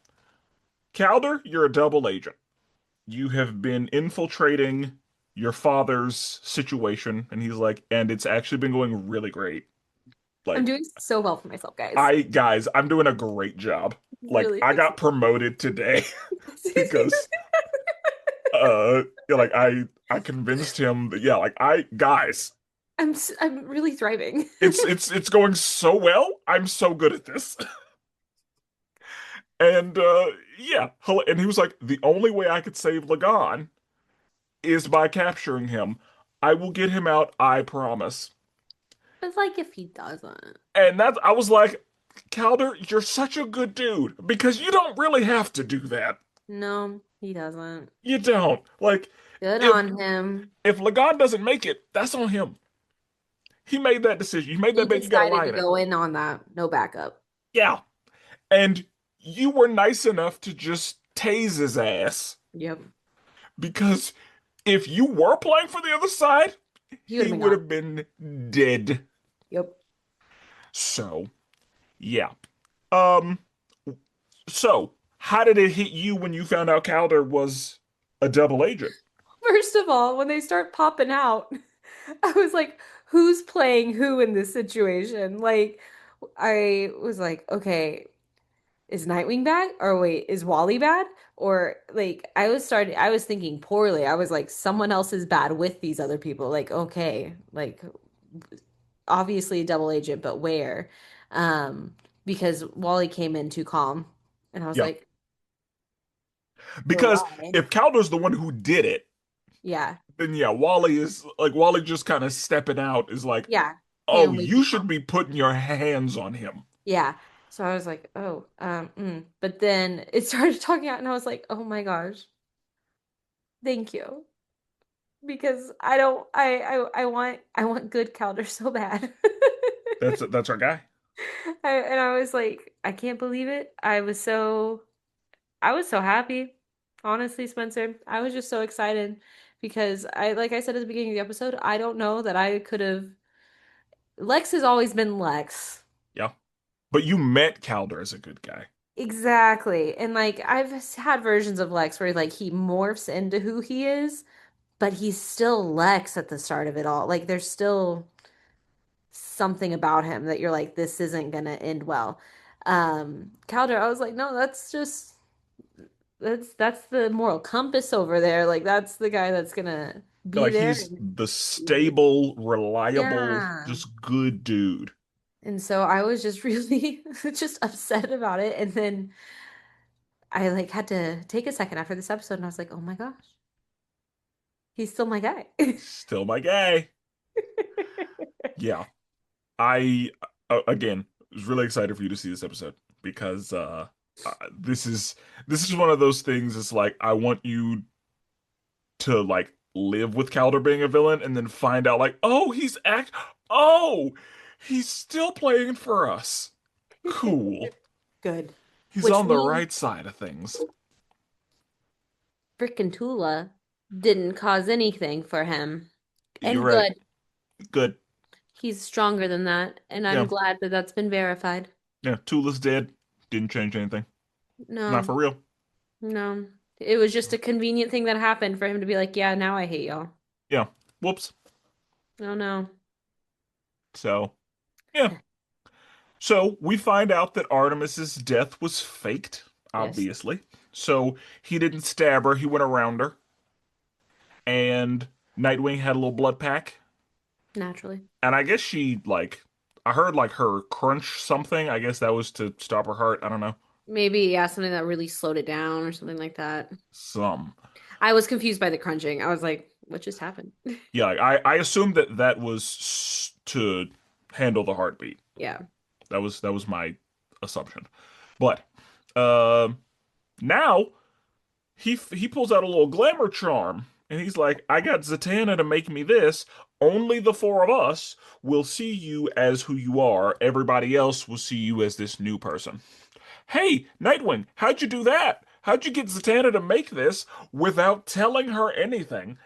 Speaker 1: Calder, you're a double agent. You have been infiltrating your father's situation. And he's like, and it's actually been going really great.
Speaker 2: I'm
Speaker 1: Like,
Speaker 2: doing so well for myself, guys.
Speaker 1: guys, I'm doing a great job. Like,
Speaker 2: Really
Speaker 1: I
Speaker 2: fixing
Speaker 1: got promoted today
Speaker 2: it.
Speaker 1: because, like, I convinced him that, yeah, like, guys,
Speaker 2: I'm really thriving.
Speaker 1: it's going so well. I'm so good at this. And, yeah. And he was like, the only way I could save Lagan is by capturing him. I will get him out, I promise.
Speaker 2: It's like if he doesn't.
Speaker 1: And that's, I was like, Calder, you're such a good dude because you don't really have to do that.
Speaker 2: No, he doesn't.
Speaker 1: You don't. Like,
Speaker 2: Good
Speaker 1: if
Speaker 2: on him.
Speaker 1: Lagan doesn't make it, that's on him. He made that decision. You made
Speaker 2: He
Speaker 1: that bet, you gotta
Speaker 2: decided
Speaker 1: lie
Speaker 2: to
Speaker 1: in it.
Speaker 2: go in on that. No backup.
Speaker 1: Yeah. And you were nice enough to just tase his ass
Speaker 2: Yep.
Speaker 1: because if you were playing for the other side,
Speaker 2: He would
Speaker 1: he
Speaker 2: have been
Speaker 1: would
Speaker 2: gone.
Speaker 1: have been dead.
Speaker 2: Yep.
Speaker 1: So, yeah. Um, so how did it hit you when you found out Calder was a double agent?
Speaker 2: First of all, when they start popping out, I was like, who's playing who in this situation? Like, I was like, okay, is Nightwing bad? Or wait, is Wally bad? Or like I was thinking poorly. I was like, someone else is bad with these other people. Like, okay, like obviously a double agent, but where? Um, because Wally came in too calm. And I was
Speaker 1: Yeah.
Speaker 2: like, but
Speaker 1: Because
Speaker 2: why?
Speaker 1: if Calder's the one who did it,
Speaker 2: Yeah.
Speaker 1: then yeah, Wally is like Wally just kind of stepping out is like,
Speaker 2: Yeah. Came
Speaker 1: oh,
Speaker 2: in way
Speaker 1: you
Speaker 2: too
Speaker 1: should
Speaker 2: calm.
Speaker 1: be putting your hands on him.
Speaker 2: Yeah. So I was like, oh, But then it started talking out and I was like, oh my gosh, thank you. Because I don't I want good Calder so bad.
Speaker 1: That's our guy.
Speaker 2: And I was like, I can't believe it. I was so happy. Honestly, Spencer, I was just so excited because like I said at the beginning of the episode, I don't know that I could have Lex has always been Lex.
Speaker 1: Yeah. But you met Calder as a good guy.
Speaker 2: Exactly. And like I've had versions of Lex where like he morphs into who he is, but he's still Lex at the start of it all. Like there's still something about him that you're like, this isn't gonna end well. Calder, I was like, no, that's just that's the moral compass over there. Like that's the guy that's gonna be
Speaker 1: Like
Speaker 2: there
Speaker 1: he's
Speaker 2: and
Speaker 1: the stable, reliable,
Speaker 2: yeah.
Speaker 1: just good dude.
Speaker 2: And so I was just really just upset about it. And then I like had to take a second after this episode and I was like, oh my gosh, he's still my guy.
Speaker 1: Still my guy. Yeah. I again was really excited for you to see this episode because this is one of those things. It's like I want you to like live with Calder being a villain and then find out like oh he's still playing for us. Cool.
Speaker 2: Good.
Speaker 1: He's
Speaker 2: Which
Speaker 1: on the
Speaker 2: means
Speaker 1: right side of things.
Speaker 2: frickin' Tula didn't cause anything for him.
Speaker 1: You're
Speaker 2: And
Speaker 1: right.
Speaker 2: good.
Speaker 1: Good.
Speaker 2: He's stronger than that. And I'm
Speaker 1: Yeah.
Speaker 2: glad that that's been verified.
Speaker 1: Yeah. Tula's dead. Didn't change anything. Not
Speaker 2: No,
Speaker 1: for real.
Speaker 2: no. It was just a convenient thing that happened for him to be like, yeah, now I hate y'all.
Speaker 1: Yeah. Whoops.
Speaker 2: Oh no.
Speaker 1: So, yeah. So we find out that Artemis's death was faked,
Speaker 2: Yes,
Speaker 1: obviously. So he didn't stab her, he went around her. And Nightwing had a little blood pack.
Speaker 2: naturally.
Speaker 1: And I guess she, like, I heard, like, her crunch something. I guess that was to stop her heart. I don't know.
Speaker 2: Maybe, yeah, something that really slowed it down or something like that.
Speaker 1: Some.
Speaker 2: I was confused by the crunching. I was like, what just happened?
Speaker 1: Yeah, I assumed that that was to handle the heartbeat.
Speaker 2: Yeah.
Speaker 1: That was my assumption. But, um, now he pulls out a little glamour charm and he's like, I got Zatanna to make me this. Only the four of us will see you as who you are. Everybody else will see you as this new person. Hey, Nightwing, how'd you do that? How'd you get Zatanna to make this without telling her anything?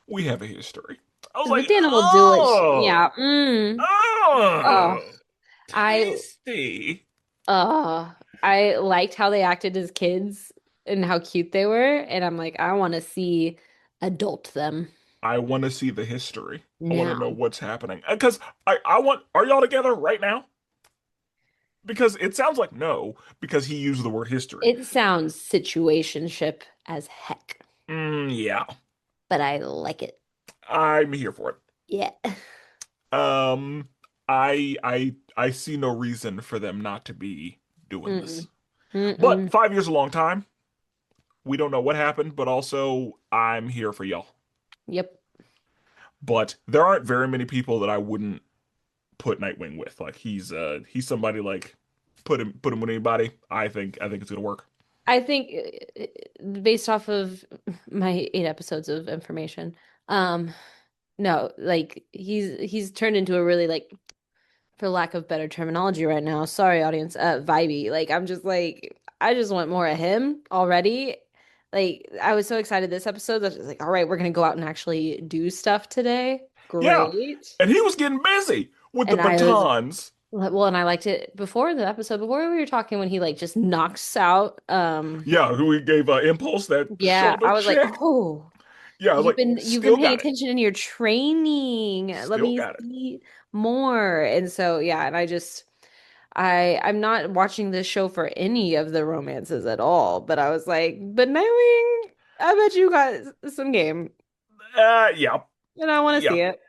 Speaker 1: We have a history. I was like,
Speaker 2: Zatanna will do it.
Speaker 1: oh,
Speaker 2: Yeah. Mm. Oh,
Speaker 1: oh,
Speaker 2: I
Speaker 1: tasty.
Speaker 2: uh I liked how they acted as kids and how cute they were, and I'm like, I want to see adult them
Speaker 1: I want to see the history. I want to know
Speaker 2: now.
Speaker 1: what's happening. Because I want, are y'all together right now? Because it sounds like no, because he used the word history.
Speaker 2: It sounds situationship as heck,
Speaker 1: Yeah,
Speaker 2: but I like it.
Speaker 1: I'm here for it.
Speaker 2: Yeah.
Speaker 1: Um, I see no reason for them not to be doing this.
Speaker 2: Mm-mm.
Speaker 1: But
Speaker 2: Mm-mm.
Speaker 1: 5 years is a long time. We don't know what happened, but also I'm here for y'all.
Speaker 2: Yep.
Speaker 1: But there aren't very many people that I wouldn't put Nightwing with. Like he's somebody like put him with anybody. I think it's gonna work.
Speaker 2: I think based off of my 8 episodes of information, um, no, like he's turned into a really like, for lack of better terminology right now, sorry audience, vibey. Like I'm just like I just want more of him already. Like I was so excited this episode that I was like, all right, we're gonna go out and actually do stuff today.
Speaker 1: Yeah,
Speaker 2: Great.
Speaker 1: and he was getting busy with the
Speaker 2: And I was
Speaker 1: batons.
Speaker 2: well, and I liked it before the episode before we were talking when he like just knocks out
Speaker 1: Yeah, who he gave Impulse that
Speaker 2: yeah,
Speaker 1: shoulder
Speaker 2: I was like,
Speaker 1: check.
Speaker 2: "Oh,
Speaker 1: Yeah, I was like,
Speaker 2: you've been
Speaker 1: still
Speaker 2: paying
Speaker 1: got it,
Speaker 2: attention in your training. Let
Speaker 1: still
Speaker 2: me
Speaker 1: got it.
Speaker 2: see more." And so, yeah, and I'm not watching this show for any of the romances at all, but I was like, "But Nightwing, I bet you got some game,
Speaker 1: Yeah,
Speaker 2: and I want to
Speaker 1: yeah.
Speaker 2: see it."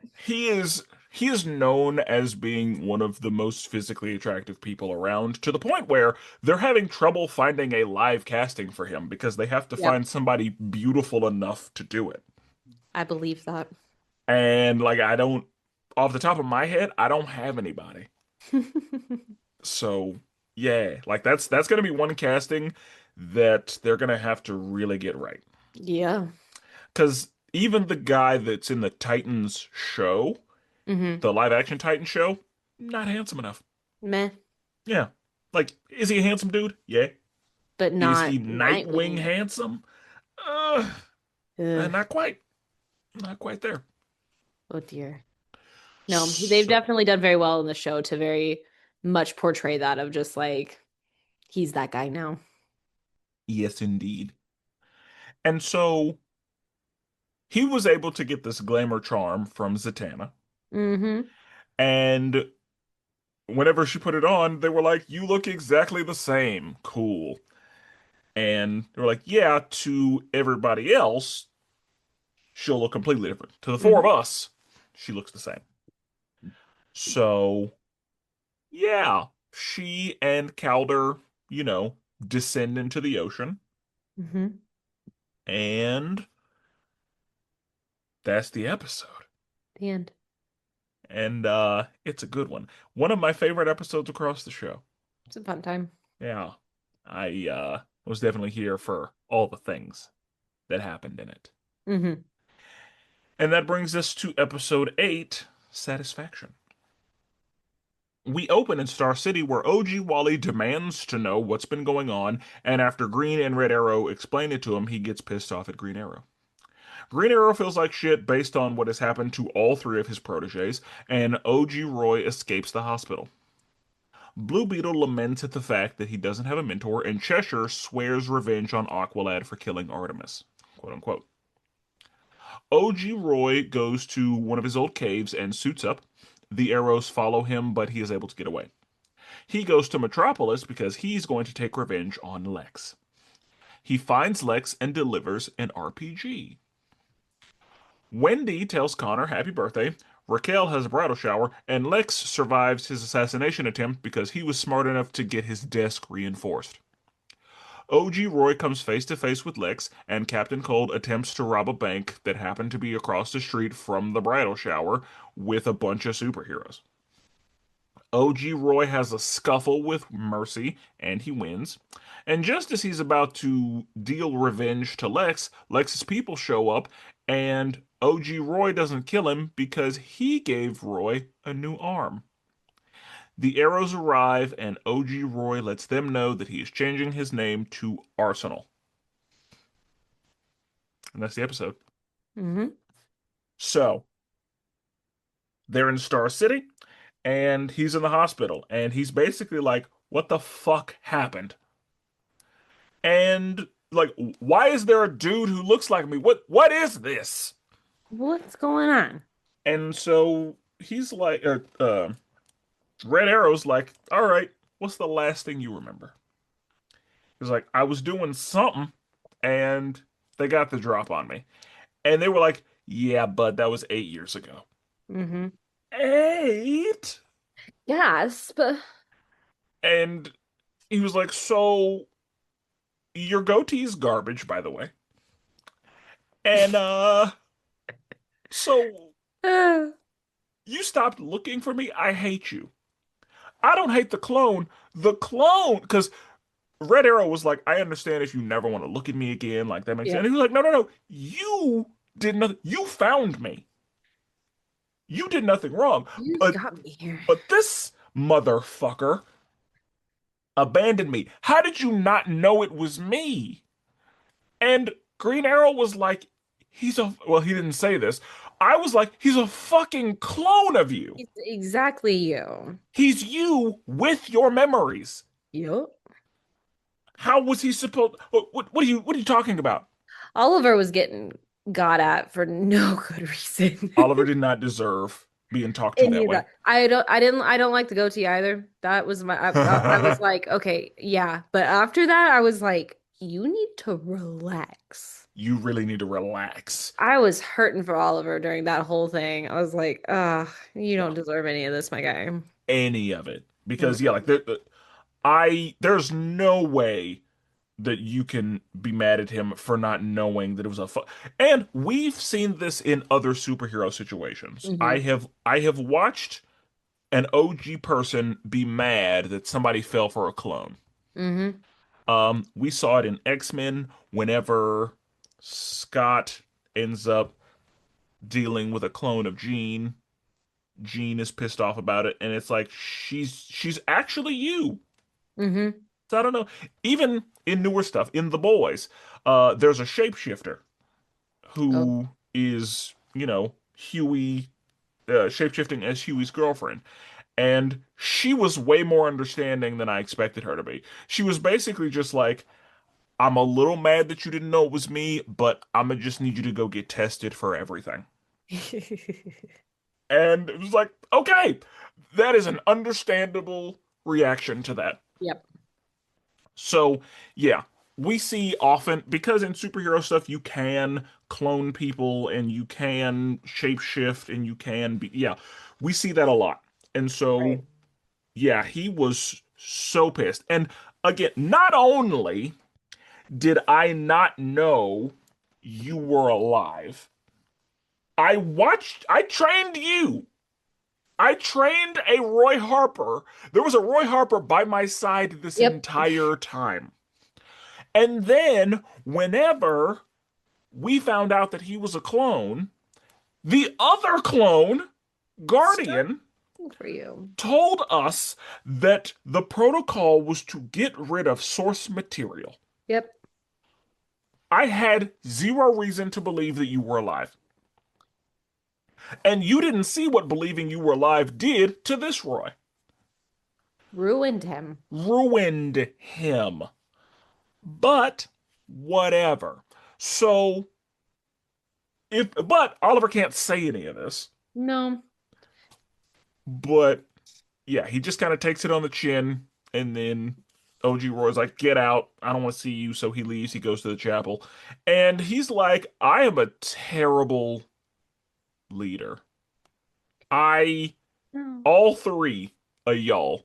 Speaker 1: He is known as being one of the most physically attractive people around, to the point where they're having trouble finding a live casting for him because they have to
Speaker 2: Yep,
Speaker 1: find somebody beautiful enough to do it.
Speaker 2: I believe that.
Speaker 1: And like I don't off the top of my head, I don't have anybody. So, yeah, like that's going to be one casting that they're going to have to really get right.
Speaker 2: Yeah.
Speaker 1: Cuz even the guy that's in the Titans show,
Speaker 2: Hmm.
Speaker 1: the live action Titans show, not handsome enough.
Speaker 2: Meh,
Speaker 1: Yeah. Like, is he a handsome dude? Yeah.
Speaker 2: but
Speaker 1: Is
Speaker 2: not
Speaker 1: he Nightwing
Speaker 2: Nightwing.
Speaker 1: handsome? Uh,
Speaker 2: Ugh.
Speaker 1: not quite. Not quite there.
Speaker 2: Oh dear. No, they've
Speaker 1: So,
Speaker 2: definitely done very well in the show to very much portray that of just like he's that guy now.
Speaker 1: yes, indeed. And so he was able to get this glamour charm from Zatanna.
Speaker 2: Hmm.
Speaker 1: And whenever she put it on, they were like, "You look exactly the same. Cool." And they were like, "Yeah, to everybody else, she'll look completely different. To the four of
Speaker 2: Hmm.
Speaker 1: us, she looks the same." So, yeah, she and Calder, descend into the ocean,
Speaker 2: Hmm.
Speaker 1: and that's the episode.
Speaker 2: The end.
Speaker 1: And it's a good one. One of my favorite episodes across the show.
Speaker 2: It's a fun time.
Speaker 1: Yeah. I was definitely here for all the things that happened in it.
Speaker 2: Hmm.
Speaker 1: And that brings us to episode 8, Satisfaction. We open in Star City where OG Wally demands to know what's been going on, and after Green and Red Arrow explain it to him, he gets pissed off at Green Arrow. Green Arrow feels like shit based on what has happened to all three of his proteges, and OG Roy escapes the hospital. Blue Beetle laments at the fact that he doesn't have a mentor, and Cheshire swears revenge on Aqualad for killing Artemis. Quote unquote. OG Roy goes to one of his old caves and suits up. The arrows follow him, but he is able to get away. He goes to Metropolis because he's going to take revenge on Lex. He finds Lex and delivers an RPG. Wendy tells Connor happy birthday. Raquel has a bridal shower, and Lex survives his assassination attempt because he was smart enough to get his desk reinforced. OG Roy comes face to face with Lex, and Captain Cold attempts to rob a bank that happened to be across the street from the bridal shower with a bunch of superheroes. OG Roy has a scuffle with Mercy, and he wins. And just as he's about to deal revenge to Lex, Lex's people show up, and OG Roy doesn't kill him because he gave Roy a new arm. The arrows arrive, and OG Roy lets them know that he is changing his name to Arsenal. And that's the episode.
Speaker 2: Hmm.
Speaker 1: So, they're in Star City, and he's in the hospital, and he's basically like, "What the fuck happened?" And like, why is there a dude who looks like me? What is this?
Speaker 2: What's going on?
Speaker 1: And so he's like, Red Arrow's like, all right, what's the last thing you remember? He's like, I was doing something, and they got the drop on me. And they were like, yeah, but that was 8 years ago.
Speaker 2: Hmm.
Speaker 1: 8?
Speaker 2: Gasp.
Speaker 1: And he was like, so your goatee's garbage, by the way. And so you stopped looking for me. I hate you. I don't hate the clone. The clone, because Red Arrow was like, I understand if you never want to look at me again, like that makes sense. And
Speaker 2: Yep.
Speaker 1: he was like, no, no, no. You did nothing. You found me. You did nothing wrong.
Speaker 2: You
Speaker 1: But
Speaker 2: got me here.
Speaker 1: but this motherfucker abandoned me. How did you not know it was me? And Green Arrow was like, well, he didn't say this. I was like, he's a fucking clone of you.
Speaker 2: It's exactly you.
Speaker 1: He's you with your memories.
Speaker 2: Yep.
Speaker 1: How was he supposed? What are you talking about?
Speaker 2: Oliver was getting got at for no good reason.
Speaker 1: Oliver did not deserve being talked to
Speaker 2: Any
Speaker 1: that
Speaker 2: of
Speaker 1: way.
Speaker 2: that. I don't like the goatee either. That was I was like, okay, yeah. But after that, I was like, you need to relax.
Speaker 1: You really need to relax.
Speaker 2: I was hurting for Oliver during that whole thing. I was like, you
Speaker 1: Yeah,
Speaker 2: don't deserve any of this, my guy.
Speaker 1: any of it because yeah, like
Speaker 2: Mm-mm.
Speaker 1: there's no way that you can be mad at him for not knowing that it was and we've seen this in other superhero situations.
Speaker 2: Hmm.
Speaker 1: I have watched an OG person be mad that somebody fell for a clone.
Speaker 2: Hmm.
Speaker 1: We saw it in X-Men whenever Scott ends up dealing with a clone of Jean. Jean is pissed off about it, and it's like she's actually you.
Speaker 2: Hmm.
Speaker 1: So I don't know. Even in newer stuff, in The Boys, there's a shapeshifter
Speaker 2: Oh.
Speaker 1: who is, Huey, shapeshifting as Huey's girlfriend. And she was way more understanding than I expected her to be. She was basically just like, I'm a little mad that you didn't know it was me, but I'm gonna just need you to go get tested for everything. And it was like, okay, that is an understandable reaction to that.
Speaker 2: Yep.
Speaker 1: So, yeah, we see often because in superhero stuff you can clone people and you can shapeshift and you can be, yeah, we see that a lot. And
Speaker 2: Right.
Speaker 1: so, yeah, he was so pissed. And again, not only did I not know you were alive, I trained you. I trained a Roy Harper. There was a Roy Harper by my side this
Speaker 2: Yep.
Speaker 1: entire time. And then, whenever we found out that he was a clone, the other clone,
Speaker 2: Stuck
Speaker 1: Guardian,
Speaker 2: for you.
Speaker 1: told us that the protocol was to get rid of source material.
Speaker 2: Yep.
Speaker 1: I had zero reason to believe that you were alive. And you didn't see what believing you were alive did to this Roy.
Speaker 2: Ruined him.
Speaker 1: Ruined him. But whatever. So but Oliver can't say any of this.
Speaker 2: No.
Speaker 1: But yeah, he just kind of takes it on the chin, and then OG Roy's like, "Get out! I don't want to see you." So he leaves. He goes to the chapel, and he's like, "I am a terrible leader. I
Speaker 2: No.
Speaker 1: all three of y'all.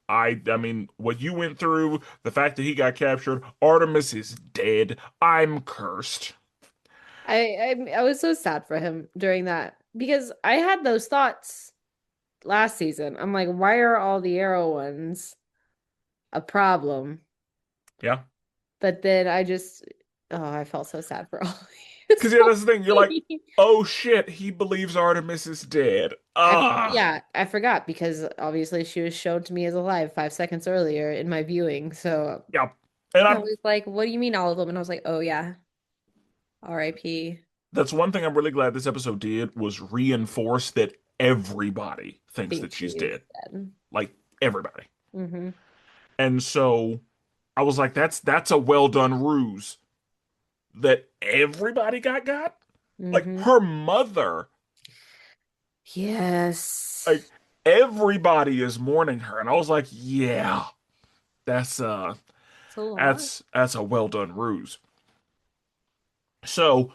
Speaker 1: I mean, what you went through, the fact that he got captured, Artemis is dead. I'm cursed."
Speaker 2: I was so sad for him during that because I had those thoughts last season. I'm like, why are all the arrow ones a problem?
Speaker 1: Yeah,
Speaker 2: But then I felt so sad for all.
Speaker 1: because yeah,
Speaker 2: So
Speaker 1: that's the thing. You're like,
Speaker 2: sweet.
Speaker 1: "Oh shit, he believes Artemis is dead." Ah,
Speaker 2: Yeah, I forgot because obviously she was shown to me as alive 5 seconds earlier in my viewing. So
Speaker 1: yeah. And
Speaker 2: I
Speaker 1: I'm
Speaker 2: was like, what do you mean all of them? And I was like, oh yeah, R.I.P.
Speaker 1: That's one thing I'm really glad this episode did was reinforce that everybody thinks
Speaker 2: Think
Speaker 1: that she's
Speaker 2: she's
Speaker 1: dead.
Speaker 2: dead.
Speaker 1: Like everybody.
Speaker 2: Hmm.
Speaker 1: And so I was like, that's a well done ruse that everybody got. Like
Speaker 2: Hmm.
Speaker 1: her mother, like
Speaker 2: Yes.
Speaker 1: everybody is mourning her. And I was like, yeah, that's uh
Speaker 2: It's a lot.
Speaker 1: that's a well done ruse. So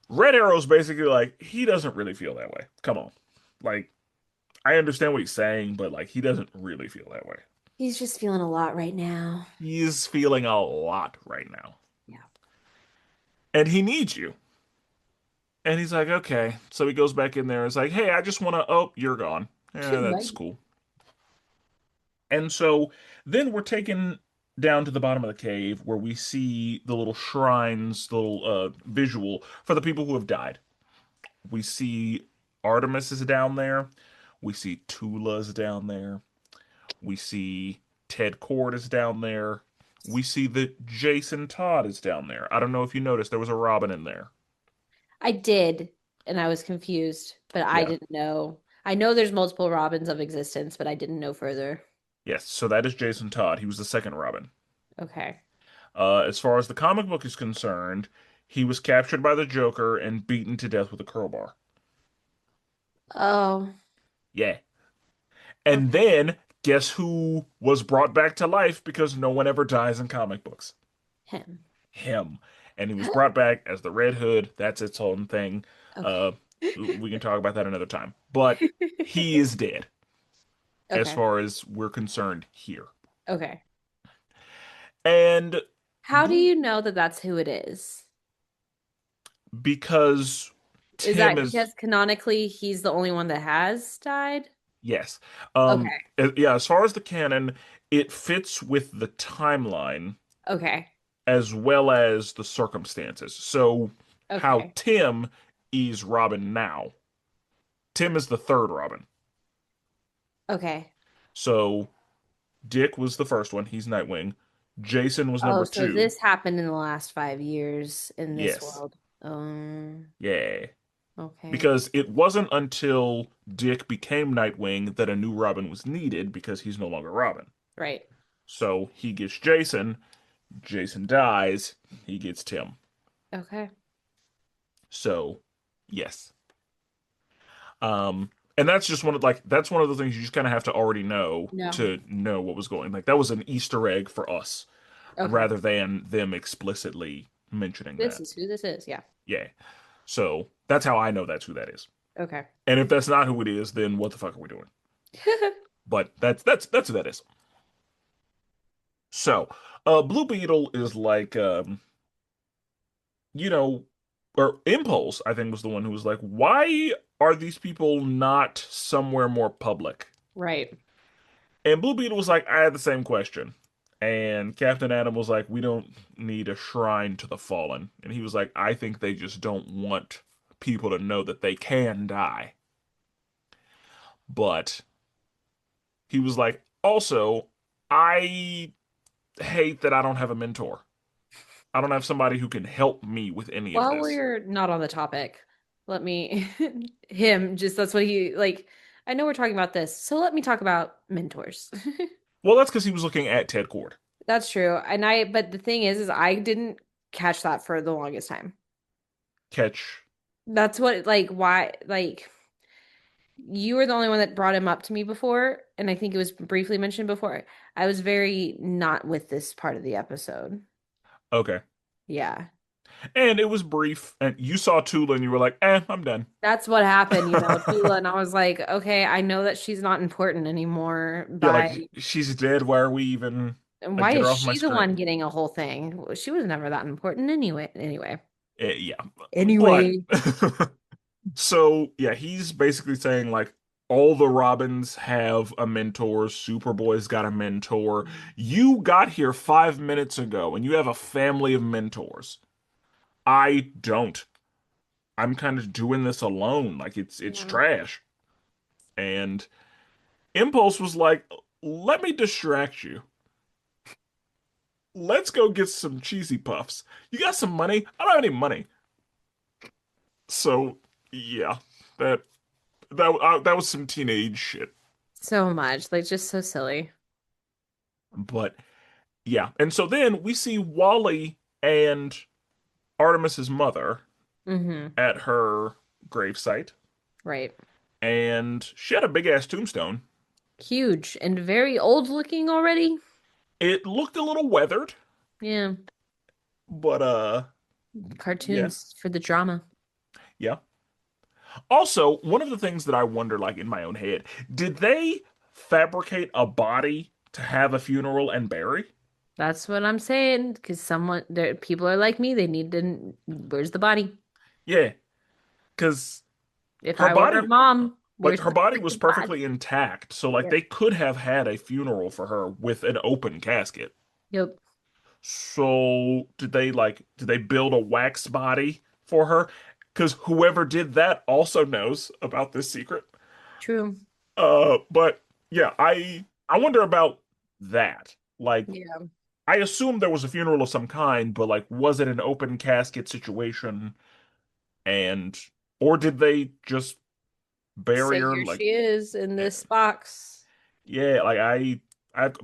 Speaker 1: Red Arrow's basically like, he doesn't really feel that way. Come on. Like, I understand what he's saying, but like he doesn't really feel that way.
Speaker 2: He's just feeling a lot right now.
Speaker 1: He's feeling a lot right now.
Speaker 2: Yeah.
Speaker 1: And he needs you. And he's like, okay. So he goes back in there and is like, hey, I just want to. Oh, you're gone. Yeah, that's
Speaker 2: Right.
Speaker 1: cool. And so then we're taken down to the bottom of the cave where we see the little shrines, the little visual for the people who have died. We see Artemis is down there. We see Tula's down there. We see Ted Cord is down there. We see that Jason Todd is down there. I don't know if you noticed there was a Robin in there.
Speaker 2: I did, and I was confused, but I
Speaker 1: Yeah.
Speaker 2: didn't know. I know there's multiple Robins of existence, but I didn't know further.
Speaker 1: Yes, so that is Jason Todd. He was the second Robin.
Speaker 2: Okay.
Speaker 1: As far as the comic book is concerned, he was captured by the Joker and beaten to death with a crowbar.
Speaker 2: Oh,
Speaker 1: Yeah. And
Speaker 2: okay.
Speaker 1: then guess who was brought back to life because no one ever dies in comic books?
Speaker 2: Him.
Speaker 1: Him. And he was brought back as the Red Hood. That's its own thing.
Speaker 2: Okay.
Speaker 1: Uh, we can talk about that another time. But he is dead as
Speaker 2: Okay.
Speaker 1: far as we're concerned here.
Speaker 2: Okay.
Speaker 1: And
Speaker 2: How do you know that that's who it is?
Speaker 1: because
Speaker 2: Is
Speaker 1: Tim
Speaker 2: that
Speaker 1: is,
Speaker 2: because canonically he's the only one that has died?
Speaker 1: yes.
Speaker 2: Okay.
Speaker 1: Yeah, as far as the canon, it fits with the timeline
Speaker 2: Okay.
Speaker 1: as well as the circumstances. So how
Speaker 2: Okay.
Speaker 1: Tim is Robin now. Tim is the third Robin.
Speaker 2: Okay.
Speaker 1: So Dick was the first one. He's Nightwing. Jason was
Speaker 2: Oh,
Speaker 1: number
Speaker 2: so
Speaker 1: two.
Speaker 2: this happened in the last 5 years in this
Speaker 1: Yes.
Speaker 2: world.
Speaker 1: Yeah.
Speaker 2: Okay.
Speaker 1: Because it wasn't until Dick became Nightwing that a new Robin was needed because he's no longer Robin.
Speaker 2: Right.
Speaker 1: So he gets Jason. Jason dies. He gets Tim.
Speaker 2: Okay.
Speaker 1: So, yes. Um, and that's just that's one of the things you just kind of have to already know
Speaker 2: No.
Speaker 1: to know what was going. Like that was an Easter egg for us
Speaker 2: Okay.
Speaker 1: rather than them explicitly mentioning
Speaker 2: This
Speaker 1: that.
Speaker 2: is who this is. Yeah.
Speaker 1: Yeah. So that's how I know that's who that is.
Speaker 2: Okay.
Speaker 1: And if that's not who it is, then what the fuck are we doing? But that's who that is. So, Blue Beetle is like you know, or Impulse, I think was the one who was like, why are these people not somewhere more public?
Speaker 2: Right.
Speaker 1: And Blue Beetle was like, I had the same question. And Captain Atom was like, we don't need a shrine to the fallen. And he was like, I think they just don't want people to know that they can die. But he was like, also, I hate that I don't have a mentor. I don't have somebody who can help me with any of
Speaker 2: While
Speaker 1: this.
Speaker 2: we're not on the topic, let me him just that's what he like. I know we're talking about this, so let me talk about mentors.
Speaker 1: Well, that's because he was looking at Ted Cord.
Speaker 2: That's true. But the thing is I didn't catch that for the longest time.
Speaker 1: Catch.
Speaker 2: That's what why you were the only one that brought him up to me before, and I think it was briefly mentioned before. I was very not with this part of the episode.
Speaker 1: Okay.
Speaker 2: Yeah.
Speaker 1: And it was brief. And you saw Tula and you were like, I'm done.
Speaker 2: That's what happened, Tula, and I was like, okay, I know that she's not important anymore
Speaker 1: Yeah,
Speaker 2: by
Speaker 1: she's dead. Why are we even
Speaker 2: and why
Speaker 1: get
Speaker 2: is
Speaker 1: her off my
Speaker 2: she the one
Speaker 1: screen?
Speaker 2: getting a whole thing? She was never that important anyway.
Speaker 1: Yeah. But
Speaker 2: Anyway.
Speaker 1: so yeah, he's basically saying like all the Robins have a mentor. Superboy's got a mentor. You got here 5 minutes ago and you have a family of mentors. I don't. I'm kind of doing this alone. Like it's
Speaker 2: Yeah.
Speaker 1: trash. And Impulse was like, let me distract you. Let's go get some cheesy puffs. You got some money? I don't have any money. So yeah, that that was some teenage shit.
Speaker 2: So much. Like just so silly.
Speaker 1: But yeah, and so then we see Wally and Artemis's mother
Speaker 2: Mm-hmm.
Speaker 1: at her gravesite,
Speaker 2: Right.
Speaker 1: and she had a big ass tombstone.
Speaker 2: Huge and very old looking already.
Speaker 1: It looked a little weathered,
Speaker 2: Yeah.
Speaker 1: but yeah,
Speaker 2: Cartoons for the drama.
Speaker 1: yeah. Also, one of the things that I wonder, like in my own head, did they fabricate a body to have a funeral and bury.
Speaker 2: That's what I'm saying. Because people are like me. They need to. Where's the body?
Speaker 1: Yeah, because
Speaker 2: If
Speaker 1: her
Speaker 2: I were her
Speaker 1: body,
Speaker 2: mom,
Speaker 1: like
Speaker 2: where's
Speaker 1: her
Speaker 2: the
Speaker 1: body was
Speaker 2: freaking body?
Speaker 1: perfectly intact, so like
Speaker 2: Yep.
Speaker 1: they could have had a funeral for her with an open casket.
Speaker 2: Yep.
Speaker 1: So did they build a wax body for her? Because whoever did that also knows about this secret.
Speaker 2: True.
Speaker 1: But yeah, I wonder about that. Like,
Speaker 2: Yeah.
Speaker 1: I assume there was a funeral of some kind, but like, was it an open casket situation? And or did they just bury
Speaker 2: Say
Speaker 1: her?
Speaker 2: here
Speaker 1: Like,
Speaker 2: she is in
Speaker 1: eh,
Speaker 2: this box.
Speaker 1: yeah, like I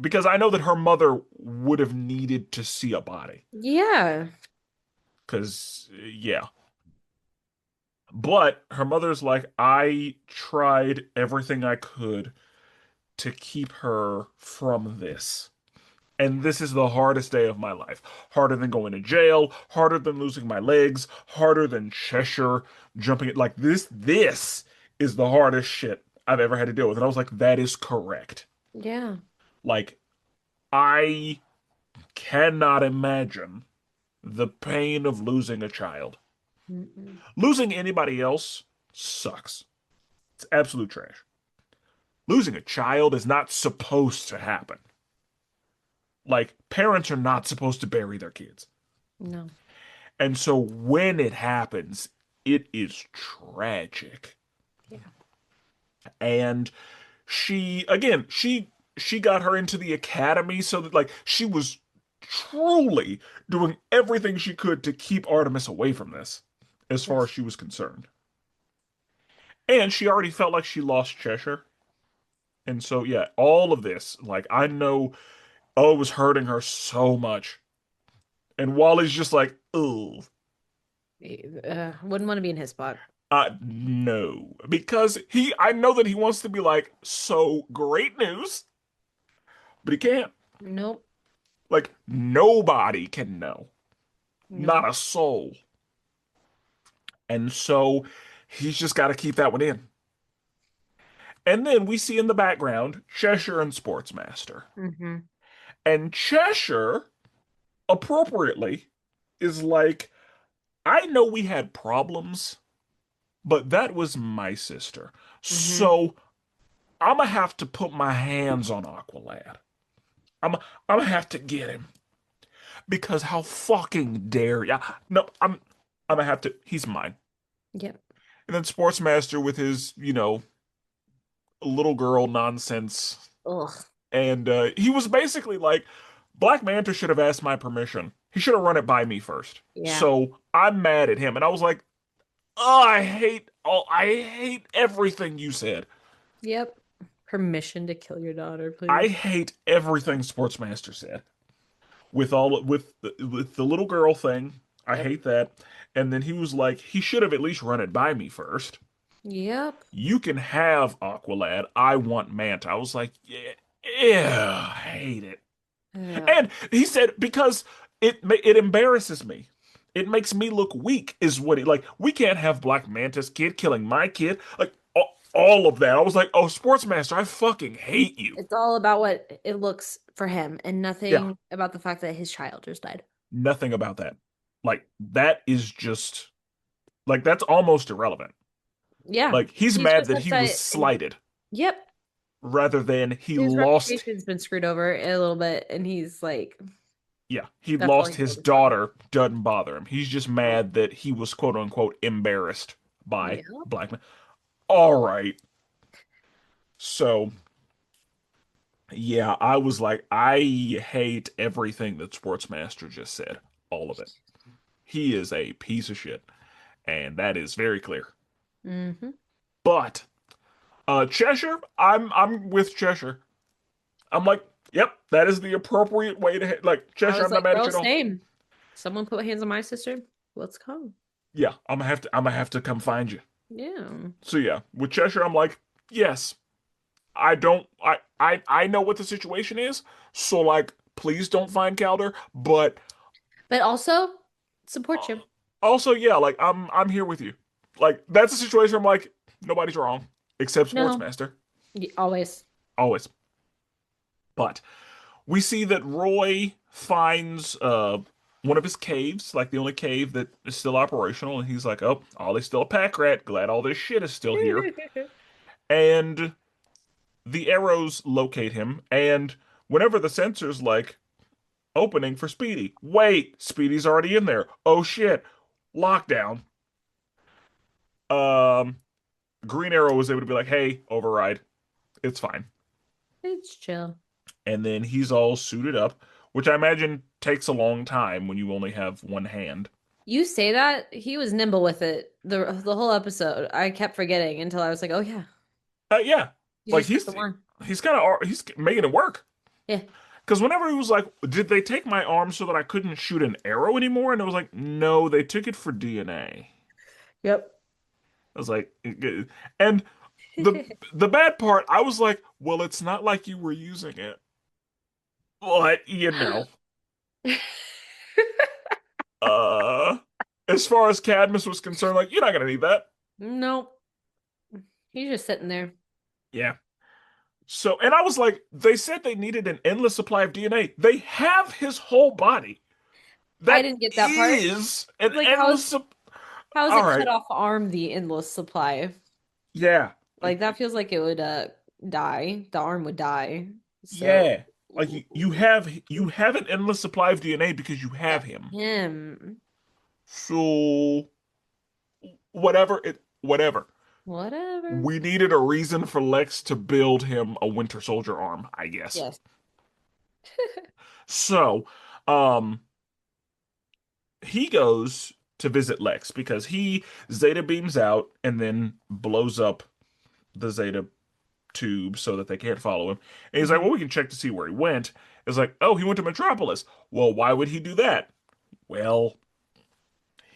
Speaker 1: because I know that her mother would have needed to see a body.
Speaker 2: Yeah.
Speaker 1: Because yeah, but her mother's like, I tried everything I could to keep her from this. And this is the hardest day of my life. Harder than going to jail, harder than losing my legs, harder than Cheshire jumping it. Like this is the hardest shit I've ever had to deal with. And I was like, that is correct.
Speaker 2: Yeah.
Speaker 1: Like, I cannot imagine the pain of losing a child.
Speaker 2: Mm-mm.
Speaker 1: Losing anybody else sucks. It's absolute trash. Losing a child is not supposed to happen. Like, parents are not supposed to bury their kids.
Speaker 2: No.
Speaker 1: And so when it happens, it is tragic.
Speaker 2: Yeah.
Speaker 1: And she got her into the academy so that like she was truly doing everything she could to keep Artemis away from this, as far as
Speaker 2: Yes.
Speaker 1: she was concerned. And she already felt like she lost Cheshire. And so yeah, all of this, like I know, oh, it was hurting her so much. And Wally's just like, ugh.
Speaker 2: Wouldn't want to be in his spot.
Speaker 1: No, because I know that he wants to be like, so great news, but he can't.
Speaker 2: Nope.
Speaker 1: Like, nobody can know,
Speaker 2: Nope.
Speaker 1: not a soul. And so he's just got to keep that one in. And then we see in the background Cheshire and Sportsmaster.
Speaker 2: Mm-hmm.
Speaker 1: And Cheshire, appropriately, is like, I know we had problems, but that was my sister.
Speaker 2: Mm-hmm.
Speaker 1: So I'm gonna have to put my hands on Aqualad. I'm I'm gonna have to get him because how fucking dare ya? No, I'm gonna have to. He's mine.
Speaker 2: Yep.
Speaker 1: And then Sportsmaster with his, little girl nonsense,
Speaker 2: Ugh.
Speaker 1: and he was basically like, Black Manta should have asked my permission. He should have run it by me first.
Speaker 2: Yeah.
Speaker 1: So I'm mad at him, and I was like, oh, I hate everything you said.
Speaker 2: Yep. Permission to kill your daughter,
Speaker 1: I
Speaker 2: please.
Speaker 1: hate everything Sportsmaster said. With the little girl thing. I
Speaker 2: Yep.
Speaker 1: hate that. And then he was like, he should have at least run it by me first.
Speaker 2: Yep.
Speaker 1: You can have Aqualad. I want Manta. I was like, yeah, yeah, I hate it.
Speaker 2: Yeah.
Speaker 1: And he said because it embarrasses me. It makes me look weak. Is what he like. We can't have Black Manta's kid killing my kid. Like all of that. I was like, oh, Sportsmaster, I fucking hate you.
Speaker 2: It's all about what it looks for him and
Speaker 1: Yeah,
Speaker 2: nothing about the fact that his child just died.
Speaker 1: nothing about that. Like that is just like that's almost irrelevant.
Speaker 2: Yeah.
Speaker 1: Like he's
Speaker 2: He's
Speaker 1: mad
Speaker 2: just
Speaker 1: that he was
Speaker 2: upset and
Speaker 1: slighted
Speaker 2: yep.
Speaker 1: rather than he
Speaker 2: His
Speaker 1: lost.
Speaker 2: reputation's been screwed over a little bit and he's like
Speaker 1: Yeah, he
Speaker 2: that's all
Speaker 1: lost
Speaker 2: he's
Speaker 1: his
Speaker 2: focused on.
Speaker 1: daughter. Doesn't bother him. He's just mad that he was quote unquote embarrassed by
Speaker 2: Yeah.
Speaker 1: black men. All right. So yeah, I was like, I hate everything that Sportsmaster just said. All of it. He is a piece of shit, and that is very clear.
Speaker 2: Mm-hmm.
Speaker 1: But Cheshire, I'm with Cheshire. I'm like, yep, that is the appropriate way to like
Speaker 2: I
Speaker 1: Cheshire.
Speaker 2: was
Speaker 1: I'm not
Speaker 2: like,
Speaker 1: mad at
Speaker 2: girl,
Speaker 1: you at all.
Speaker 2: same. Someone put hands on my sister. Let's come.
Speaker 1: Yeah, I'm gonna have to come find you.
Speaker 2: Yeah.
Speaker 1: So yeah, with Cheshire, I'm like, yes, I don't, I know what the situation is. So like, please don't find Calder. But
Speaker 2: But also
Speaker 1: uh,
Speaker 2: support you.
Speaker 1: also, yeah, like I'm here with you. Like that's a situation where I'm like, nobody's wrong except
Speaker 2: No.
Speaker 1: Sportsmaster.
Speaker 2: Always.
Speaker 1: Always. But we see that Roy finds one of his caves, like the only cave that is still operational, and he's like, "Oh, Ollie's still a pack rat. Glad all this shit is still here." And the arrows locate him, and whenever the sensor's like opening for Speedy, wait, Speedy's already in there. Oh shit, lockdown. Um, Green Arrow was able to be like, "Hey, override. It's fine."
Speaker 2: It's chill.
Speaker 1: And then he's all suited up, which I imagine takes a long time when you only have one hand.
Speaker 2: You say that he was nimble with it the whole episode. I kept forgetting until I was like, "Oh yeah,
Speaker 1: Yeah,
Speaker 2: you
Speaker 1: like
Speaker 2: just hit the one."
Speaker 1: he's kind of he's making it work.
Speaker 2: Yeah.
Speaker 1: Because whenever he was like, "Did they take my arm so that I couldn't shoot an arrow anymore?" And it was like, "No, they took it for DNA."
Speaker 2: Yep.
Speaker 1: I was like, and the the bad part, I was like, "Well, it's not like you were using it, but uh, as far as Cadmus was concerned, like you're not gonna need that."
Speaker 2: Nope. He's just sitting there.
Speaker 1: Yeah. So, and I was like, they said they needed an endless supply of DNA. They have his whole body.
Speaker 2: I
Speaker 1: That
Speaker 2: didn't get that part.
Speaker 1: is an
Speaker 2: Like,
Speaker 1: endless.
Speaker 2: how is
Speaker 1: All
Speaker 2: a cut
Speaker 1: right.
Speaker 2: off arm the endless supply?
Speaker 1: Yeah.
Speaker 2: Like that feels like it would die. The arm would die. So
Speaker 1: Yeah. Like you have an endless supply of DNA because you have
Speaker 2: yep.
Speaker 1: him.
Speaker 2: Him.
Speaker 1: So whatever.
Speaker 2: Whatever.
Speaker 1: We needed a reason for Lex to build him a Winter Soldier arm, I guess.
Speaker 2: Yes.
Speaker 1: So, um, he goes to visit Lex because he Zeta beams out and then blows up the Zeta tube so that they can't follow him. And he's like,
Speaker 2: Mhm.
Speaker 1: "Well, we can check to see where he went." It's like, "Oh, he went to Metropolis." Well, why would he do that? Well,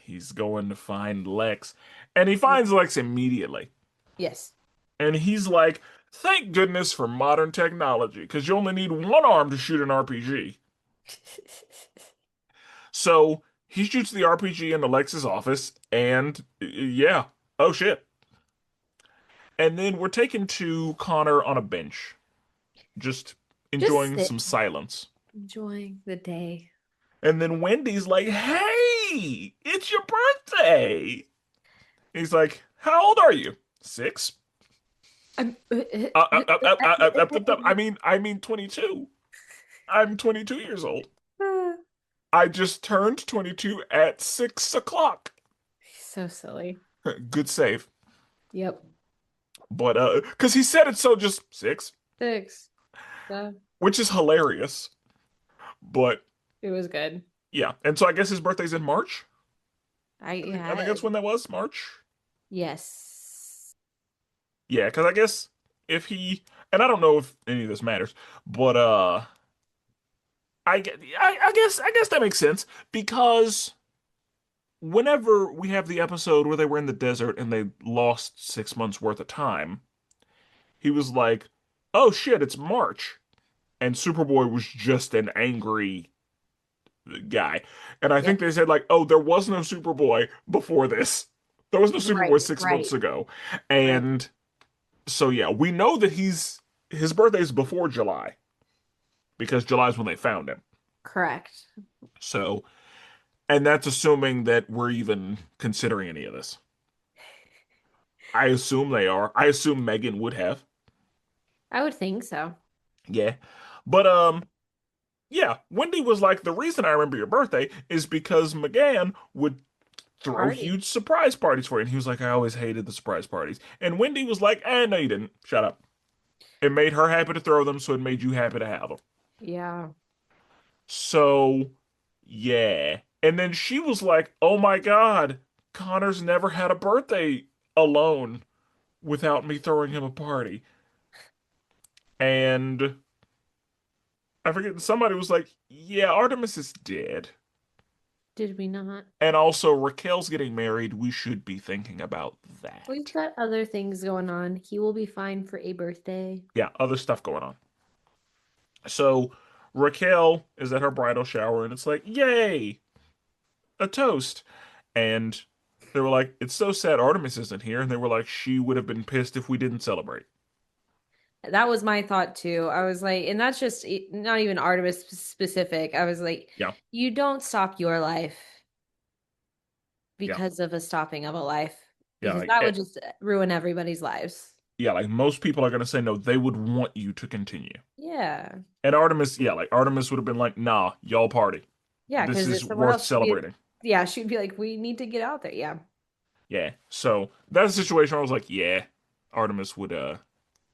Speaker 1: he's going to find Lex. And he finds Lex immediately.
Speaker 2: Yes.
Speaker 1: And he's like, "Thank goodness for modern technology, because you only need one arm to shoot an RPG." So he shoots the RPG into Lex's office, and yeah, oh shit. And then we're taken to Connor on a bench, just
Speaker 2: Just
Speaker 1: enjoying
Speaker 2: sit,
Speaker 1: some silence.
Speaker 2: enjoying the day.
Speaker 1: And then Wendy's like, "Hey, it's your birthday." He's like, "How old are you?" "6."
Speaker 2: I'm
Speaker 1: I mean 22. I'm 22 years old. I just turned 22 at 6 o'clock.
Speaker 2: so silly.
Speaker 1: Good save.
Speaker 2: Yep.
Speaker 1: But because he said it so just 6,
Speaker 2: 6. So
Speaker 1: which is hilarious. But
Speaker 2: it was good.
Speaker 1: yeah, and so I guess his birthday's in March. I think
Speaker 2: Yeah.
Speaker 1: that's when that was, March.
Speaker 2: Yes.
Speaker 1: Yeah, because I guess if he, and I don't know if any of this matters, but I guess that makes sense because whenever we have the episode where they were in the desert and they lost 6 months worth of time, he was like, "Oh shit, it's March," and Superboy was just an angry guy. And I think
Speaker 2: Yep.
Speaker 1: they said like, "Oh, there was no Superboy before this. There was no
Speaker 2: Right,
Speaker 1: Superboy 6 months
Speaker 2: right,
Speaker 1: ago."
Speaker 2: right.
Speaker 1: And so yeah, we know that his birthday is before July because July is when they found him.
Speaker 2: Correct.
Speaker 1: So, and that's assuming that we're even considering any of this. I assume they are. I assume Megan would have.
Speaker 2: I would think so.
Speaker 1: Yeah. But yeah, Wendy was like, "The reason I remember your birthday is because McGann would throw
Speaker 2: Party.
Speaker 1: huge surprise parties for you." And he was like, "I always hated the surprise parties." And Wendy was like, no, you didn't. Shut up. It made her happy to throw them, so it made you happy to have them."
Speaker 2: Yeah.
Speaker 1: So, yeah. And then she was like, "Oh my God, Connor's never had a birthday alone without me throwing him a party." And I forget, somebody was like, "Yeah, Artemis is dead.
Speaker 2: Did we not?
Speaker 1: And also, Raquel's getting married. We should be thinking about
Speaker 2: We've
Speaker 1: that."
Speaker 2: got other things going on. He will be fine for a birthday.
Speaker 1: Yeah, other stuff going on. So Raquel is at her bridal shower, and it's like, "Yay, a toast." And they were like, "It's so sad Artemis isn't here." And they were like, "She would have been pissed if we didn't celebrate."
Speaker 2: That was my thought too. I was like, and that's just not even Artemis specific. I was like,
Speaker 1: Yeah,
Speaker 2: you don't stop your life
Speaker 1: yeah,
Speaker 2: because of a stopping of a life,
Speaker 1: yeah.
Speaker 2: because
Speaker 1: Like,
Speaker 2: that would just ruin everybody's lives.
Speaker 1: yeah, like most people are gonna say no. They would want you to continue.
Speaker 2: Yeah.
Speaker 1: And Artemis, yeah, like Artemis would have been like, nah, y'all party.
Speaker 2: Yeah,
Speaker 1: This
Speaker 2: because
Speaker 1: is
Speaker 2: someone
Speaker 1: worth
Speaker 2: else should be,
Speaker 1: celebrating.
Speaker 2: yeah, she'd be like, we need to get out there. Yeah.
Speaker 1: Yeah. So that's a situation where I was like, yeah, Artemis would,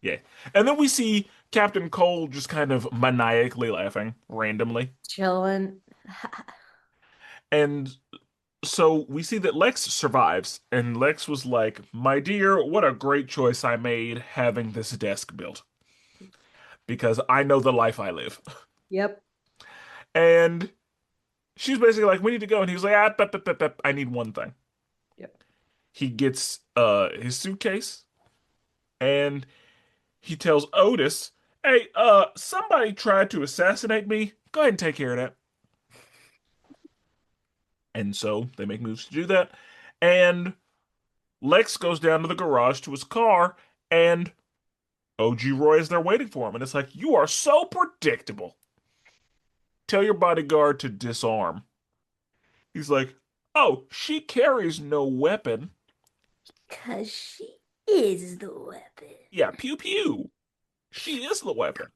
Speaker 1: yeah. And then we see Captain Cole just kind of maniacally laughing randomly.
Speaker 2: Chilling.
Speaker 1: And so we see that Lex survives, and Lex was like, my dear, what a great choice I made having this desk built because I know the life I live.
Speaker 2: Yep.
Speaker 1: And she's basically like, we need to go. And he was like, I need one thing.
Speaker 2: Yep.
Speaker 1: He gets his suitcase and he tells Otis, hey, somebody tried to assassinate me. Go ahead and take care of that. And so they make moves to do that. And Lex goes down to the garage to his car, and OG Roy is there waiting for him. And it's like, you are so predictable. Tell your bodyguard to disarm. He's like, oh, she carries no weapon.
Speaker 2: Because she is the weapon.
Speaker 1: Yeah, pew pew. She is the weapon.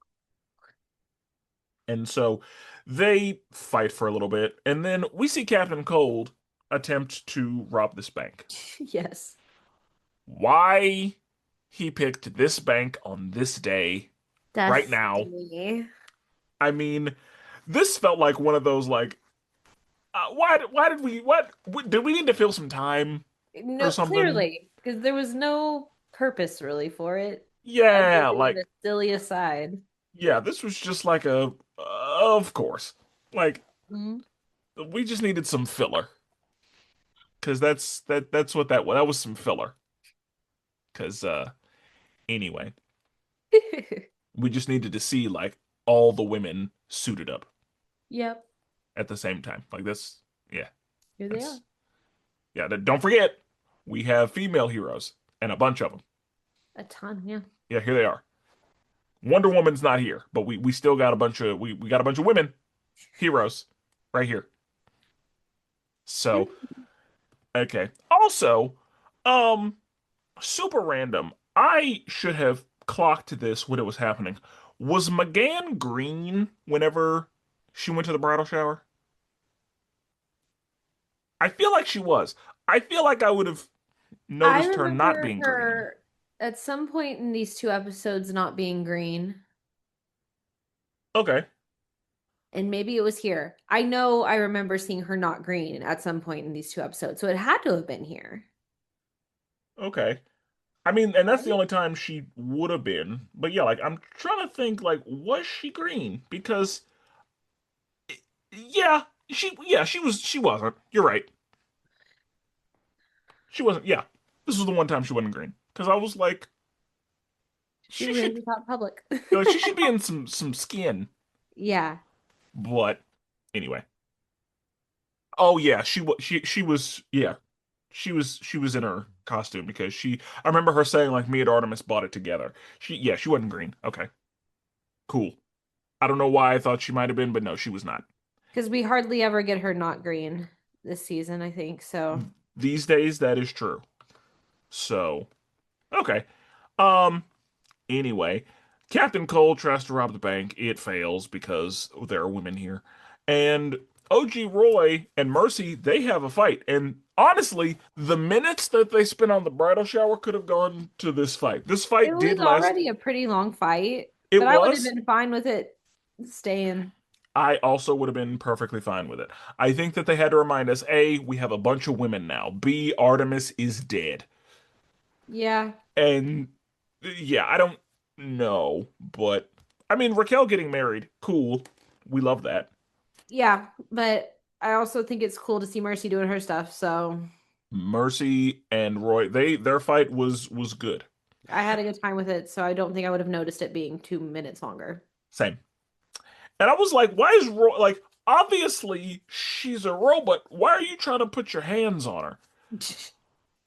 Speaker 1: And so they fight for a little bit, and then we see Captain Cold attempt to rob this bank.
Speaker 2: Yes.
Speaker 1: Why he picked this bank on this day, right now?
Speaker 2: Destiny.
Speaker 1: I mean, this felt like one of those like, why did we did we need to fill some time or
Speaker 2: No,
Speaker 1: something?
Speaker 2: clearly, because there was no purpose really for it, other
Speaker 1: Yeah,
Speaker 2: than
Speaker 1: like
Speaker 2: the silly aside.
Speaker 1: yeah, this was just like a of course. Like
Speaker 2: Mhm.
Speaker 1: we just needed some filler because that's what that was. That was some filler. Because anyway, we just needed to see like all the women suited up
Speaker 2: Yep,
Speaker 1: at the same time. Like this, yeah,
Speaker 2: here they are.
Speaker 1: that's yeah. Don't forget, we have female heroes and a bunch of them.
Speaker 2: A ton, yeah.
Speaker 1: Yeah, here they are. Wonder Woman's not here, but we still got a bunch of we got a bunch of women heroes right here. So okay. Also, um, super random. I should have clocked this when it was happening. Was McGann green whenever she went to the bridal shower? I feel like she was. I feel like I would have
Speaker 2: I
Speaker 1: noticed her not
Speaker 2: remember
Speaker 1: being green.
Speaker 2: her at some point in these two episodes not being green,
Speaker 1: Okay.
Speaker 2: and maybe it was here. I know I remember seeing her not green at some point in these two episodes, so it had to have been here,
Speaker 1: Okay. I mean, and that's the
Speaker 2: right?
Speaker 1: only time she would have been. But yeah, like I'm trying to think like was she green? Because she wasn't. You're right. She wasn't. Yeah. This was the one time she wasn't green. Because I was like
Speaker 2: She
Speaker 1: she
Speaker 2: really
Speaker 1: should
Speaker 2: thought public.
Speaker 1: like she should be in some skin.
Speaker 2: Yeah.
Speaker 1: But anyway. Oh yeah, she was yeah. She was in her costume because she I remember her saying like me and Artemis bought it together. She wasn't green. Okay. Cool. I don't know why I thought she might have been, but no, she was not.
Speaker 2: Because we hardly ever get her not green this season, I think. So
Speaker 1: These days that is true. So, okay. Um anyway, Captain Cole tries to rob the bank. It fails because there are women here. And OG Roy and Mercy, they have a fight. And honestly, the minutes that they spent on the bridal shower could have gone to this fight. This
Speaker 2: it
Speaker 1: fight
Speaker 2: was
Speaker 1: did last.
Speaker 2: already a pretty long fight,
Speaker 1: It
Speaker 2: but I would have
Speaker 1: was.
Speaker 2: been fine with it staying.
Speaker 1: I also would have been perfectly fine with it. I think that they had to remind us, A, we have a bunch of women now. B, Artemis is dead.
Speaker 2: Yeah.
Speaker 1: And yeah, I don't know, but I mean, Raquel getting married, cool. We love that.
Speaker 2: Yeah. But I also think it's cool to see Mercy doing her stuff. So
Speaker 1: Mercy and Roy, their fight was good.
Speaker 2: I had a good time with it. So I don't think I would have noticed it being 2 minutes longer.
Speaker 1: Same. And I was like, why is Roy like obviously she's a robot. Why are you trying to put your hands on her?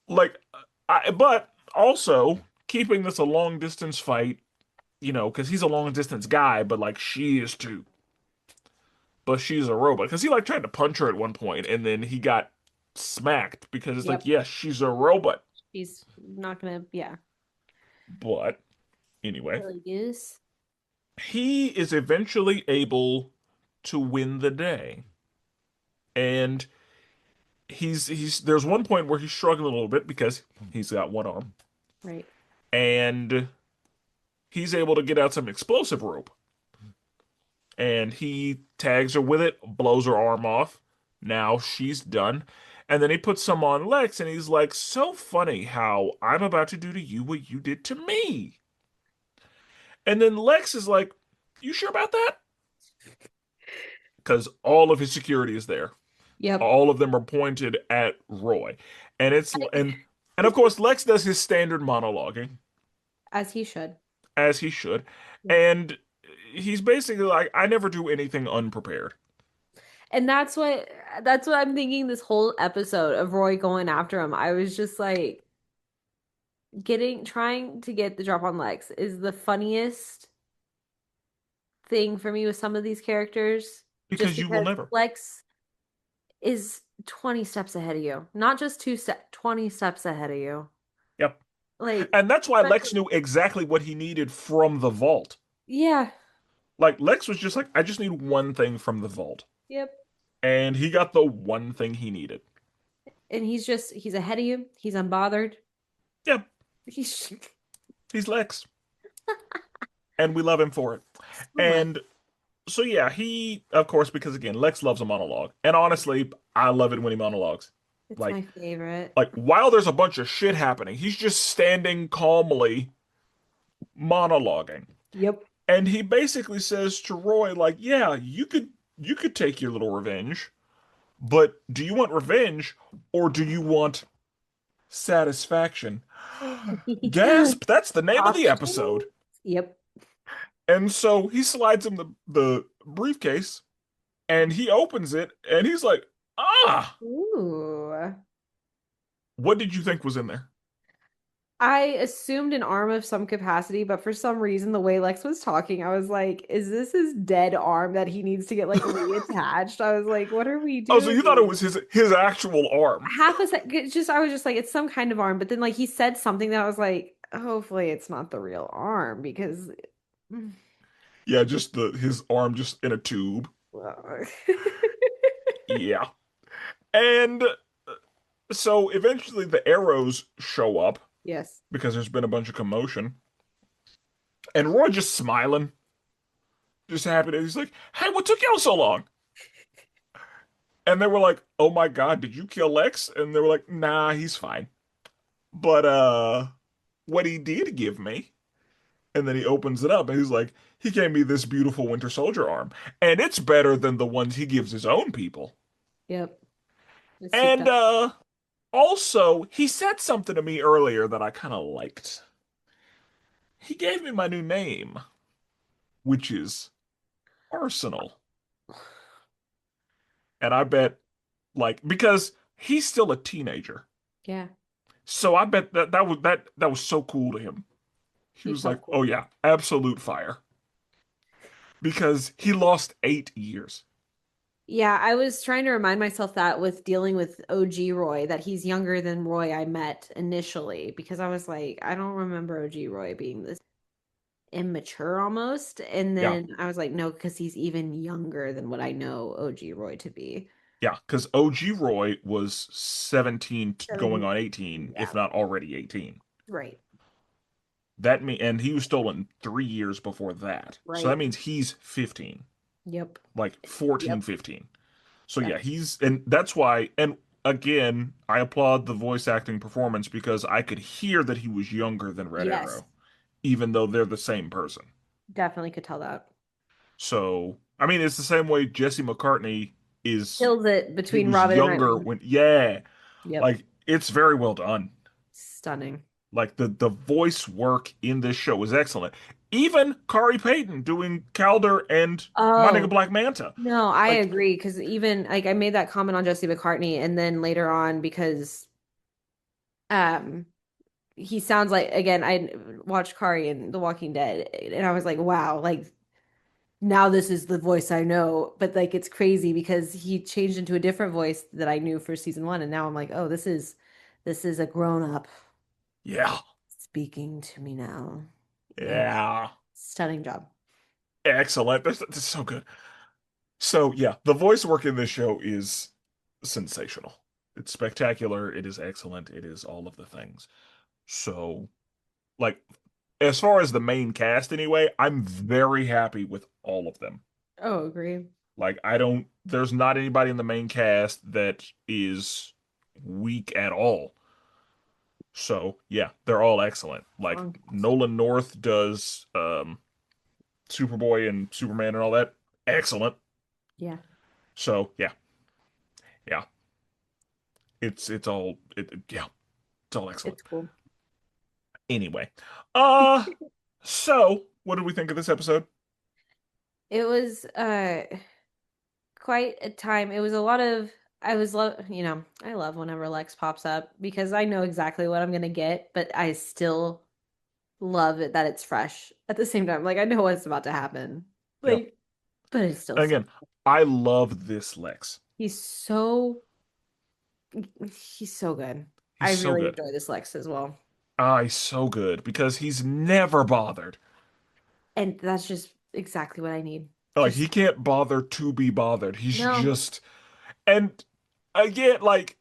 Speaker 1: Like but also keeping this a long distance fight because he's a long distance guy, but like she is too. But she's a robot. Because he like tried to punch her at one point, and then he got smacked because it's like,
Speaker 2: Yep.
Speaker 1: yes, she's a robot.
Speaker 2: She's not gonna, yeah.
Speaker 1: But anyway,
Speaker 2: Silly goose.
Speaker 1: he is eventually able to win the day. And he's there's one point where he's struggling a little bit because he's got one arm.
Speaker 2: Right.
Speaker 1: And he's able to get out some explosive rope. And he tags her with it, blows her arm off. Now she's done. And then he puts some on Lex and he's like, so funny how I'm about to do to you what you did to me. And then Lex is like, you sure about that? Because all of his security is there.
Speaker 2: Yep.
Speaker 1: All of them are pointed at Roy. And and of course Lex does his standard monologuing,
Speaker 2: As he should.
Speaker 1: as he should.
Speaker 2: Yep.
Speaker 1: And he's basically like, I never do anything unprepared.
Speaker 2: And that's what I'm thinking this whole episode of Roy going after him. I was just like trying to get the drop on Lex is the funniest thing for me with some of these characters, just
Speaker 1: Because you will
Speaker 2: because
Speaker 1: never.
Speaker 2: Lex is 20 steps ahead of you. Not just 20 steps ahead of you.
Speaker 1: Yep.
Speaker 2: Like,
Speaker 1: And that's why Lex
Speaker 2: especially,
Speaker 1: knew exactly what he needed from the vault.
Speaker 2: yeah.
Speaker 1: Like Lex was just like, I just need one thing from the vault.
Speaker 2: Yep.
Speaker 1: And he got the one thing he needed.
Speaker 2: And he's ahead of you. He's unbothered.
Speaker 1: Yep,
Speaker 2: He's
Speaker 1: he's Lex. And we love him for it.
Speaker 2: so much.
Speaker 1: And so yeah, he of course, because again, Lex loves a monologue. And honestly, I love it when he monologues.
Speaker 2: It's
Speaker 1: Like
Speaker 2: my favorite.
Speaker 1: while there's a bunch of shit happening, he's just standing calmly monologuing.
Speaker 2: Yep.
Speaker 1: And he basically says to Roy, like, yeah, you could take your little revenge, but do you want revenge or do you want satisfaction? Gasp, that's the name of the
Speaker 2: Optional.
Speaker 1: episode.
Speaker 2: Yep.
Speaker 1: And so he slides him the briefcase and he opens it and he's like, ah,
Speaker 2: Ooh.
Speaker 1: what did you think was in there?
Speaker 2: I assumed an arm of some capacity, but for some reason, the way Lex was talking, I was like, is this his dead arm that he needs to get like reattached? I was like, what are we
Speaker 1: Oh, so you thought it
Speaker 2: doing?
Speaker 1: was his actual arm.
Speaker 2: Half a sec, I was just like, it's some kind of arm, but then like he said something that I was like, hopefully it's not the real arm because
Speaker 1: Yeah, just his arm just in a tube.
Speaker 2: well,
Speaker 1: Yeah. And so eventually the arrows show up
Speaker 2: yes.
Speaker 1: because there's been a bunch of commotion. And Roy just smiling, just happy. He's like, hey, what took y'all so long? And they were like, oh my God, did you kill Lex? And they were like, nah, he's fine. But what he did give me, and then he opens it up and he's like, he gave me this beautiful Winter Soldier arm. And it's better than the ones he gives his own people.
Speaker 2: Yep. It's souped
Speaker 1: And
Speaker 2: up.
Speaker 1: also, he said something to me earlier that I kind of liked. He gave me my new name, which is Arsenal. And I bet, like, because he's still a teenager.
Speaker 2: Yeah.
Speaker 1: So I bet that was so cool to him. He
Speaker 2: He
Speaker 1: was
Speaker 2: felt
Speaker 1: like, "Oh
Speaker 2: cool.
Speaker 1: yeah, absolute fire." Because he lost 8 years.
Speaker 2: Yeah, I was trying to remind myself that with dealing with OG Roy, that he's younger than Roy I met initially, because I was like, I don't remember OG Roy being this immature almost. And
Speaker 1: Yeah,
Speaker 2: then I was like, no, because he's even younger than what I know OG Roy to be.
Speaker 1: yeah, because OG Roy was 17 going
Speaker 2: 17.
Speaker 1: on 18, if
Speaker 2: Yeah,
Speaker 1: not already 18.
Speaker 2: right,
Speaker 1: And he was stolen 3 years before that. So that
Speaker 2: right.
Speaker 1: means he's 15,
Speaker 2: Yep,
Speaker 1: like 14,
Speaker 2: yep,
Speaker 1: 15. So
Speaker 2: yep.
Speaker 1: yeah, and that's why, and again, I applaud the voice acting performance because I could hear that he was younger than Red
Speaker 2: Yes,
Speaker 1: Arrow, even though they're the same person.
Speaker 2: definitely could tell that.
Speaker 1: So, I mean, it's the same way Jesse McCartney is,
Speaker 2: Kills it
Speaker 1: he
Speaker 2: between
Speaker 1: was
Speaker 2: Robin and
Speaker 1: younger
Speaker 2: Nightwing.
Speaker 1: when, yeah,
Speaker 2: Yep,
Speaker 1: like it's very well done.
Speaker 2: stunning.
Speaker 1: Like the voice work in this show is excellent. Even Kari Payton doing Calder and Monica
Speaker 2: Oh,
Speaker 1: Black Manta.
Speaker 2: no, I
Speaker 1: Like,
Speaker 2: agree. Because even like I made that comment on Jesse McCartney, and then later on, because um he sounds like, again, I watched Kari in The Walking Dead, and I was like, wow, like now this is the voice I know. But like it's crazy because he changed into a different voice that I knew for season one, and now I'm like, oh, this is a grown up
Speaker 1: Yeah.
Speaker 2: speaking to me now. Yeah,
Speaker 1: Yeah.
Speaker 2: stunning job.
Speaker 1: Excellent. That's so good. So yeah, the voice work in this show is sensational. It's spectacular. It is excellent. It is all of the things. So, like, as far as the main cast anyway, I'm very happy with all of them.
Speaker 2: Oh, agree.
Speaker 1: Like, there's not anybody in the main cast that is weak at all. So, yeah, they're all excellent. Like,
Speaker 2: Strong cast.
Speaker 1: Nolan North does Superboy and Superman and all that. Excellent.
Speaker 2: Yeah,
Speaker 1: So, yeah, yeah. Yeah, it's all excellent.
Speaker 2: it's cool.
Speaker 1: Anyway, uh, so what did we think of this episode?
Speaker 2: It was quite a time. It was a lot of I was I love whenever Lex pops up because I know exactly what I'm gonna get, but I still love it that it's fresh at the same time. Like I know what's about to happen.
Speaker 1: Yeah.
Speaker 2: Like, but it's still so
Speaker 1: Again, I love this Lex.
Speaker 2: he's so he's so good.
Speaker 1: He's
Speaker 2: I
Speaker 1: so
Speaker 2: really
Speaker 1: good.
Speaker 2: enjoy this Lex as well.
Speaker 1: Ah, he's so good because he's never bothered.
Speaker 2: And that's just exactly what I need.
Speaker 1: Like
Speaker 2: Just
Speaker 1: he can't bother to be bothered. He's
Speaker 2: no.
Speaker 1: just and again, like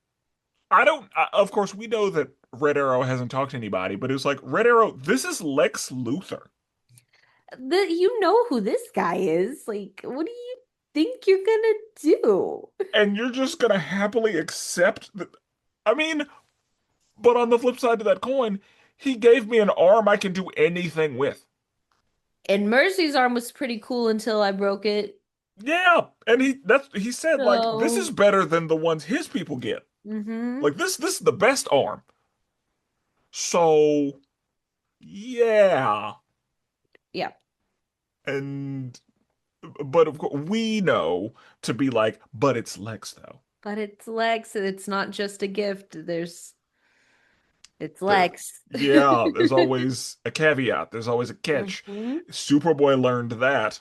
Speaker 1: I don't. Of course, we know that Red Arrow hasn't talked to anybody, but it was like Red Arrow. This is Lex Luthor,
Speaker 2: You know who this guy is. Like, what do you think you're gonna do?
Speaker 1: and you're just gonna happily accept that. I mean, but on the flip side of that coin, he gave me an arm I can do anything with.
Speaker 2: And Mercy's arm was pretty cool until I broke it.
Speaker 1: Yeah, and he said like this is
Speaker 2: So,
Speaker 1: better than the ones his people get.
Speaker 2: mm-hmm.
Speaker 1: Like this is the best arm. So yeah,
Speaker 2: Yeah.
Speaker 1: and but of course we know to be like, but it's Lex though.
Speaker 2: But it's Lex, and it's not just a gift. It's
Speaker 1: There,
Speaker 2: Lex.
Speaker 1: yeah, there's always a caveat. There's always a catch.
Speaker 2: Hmm.
Speaker 1: Superboy learned that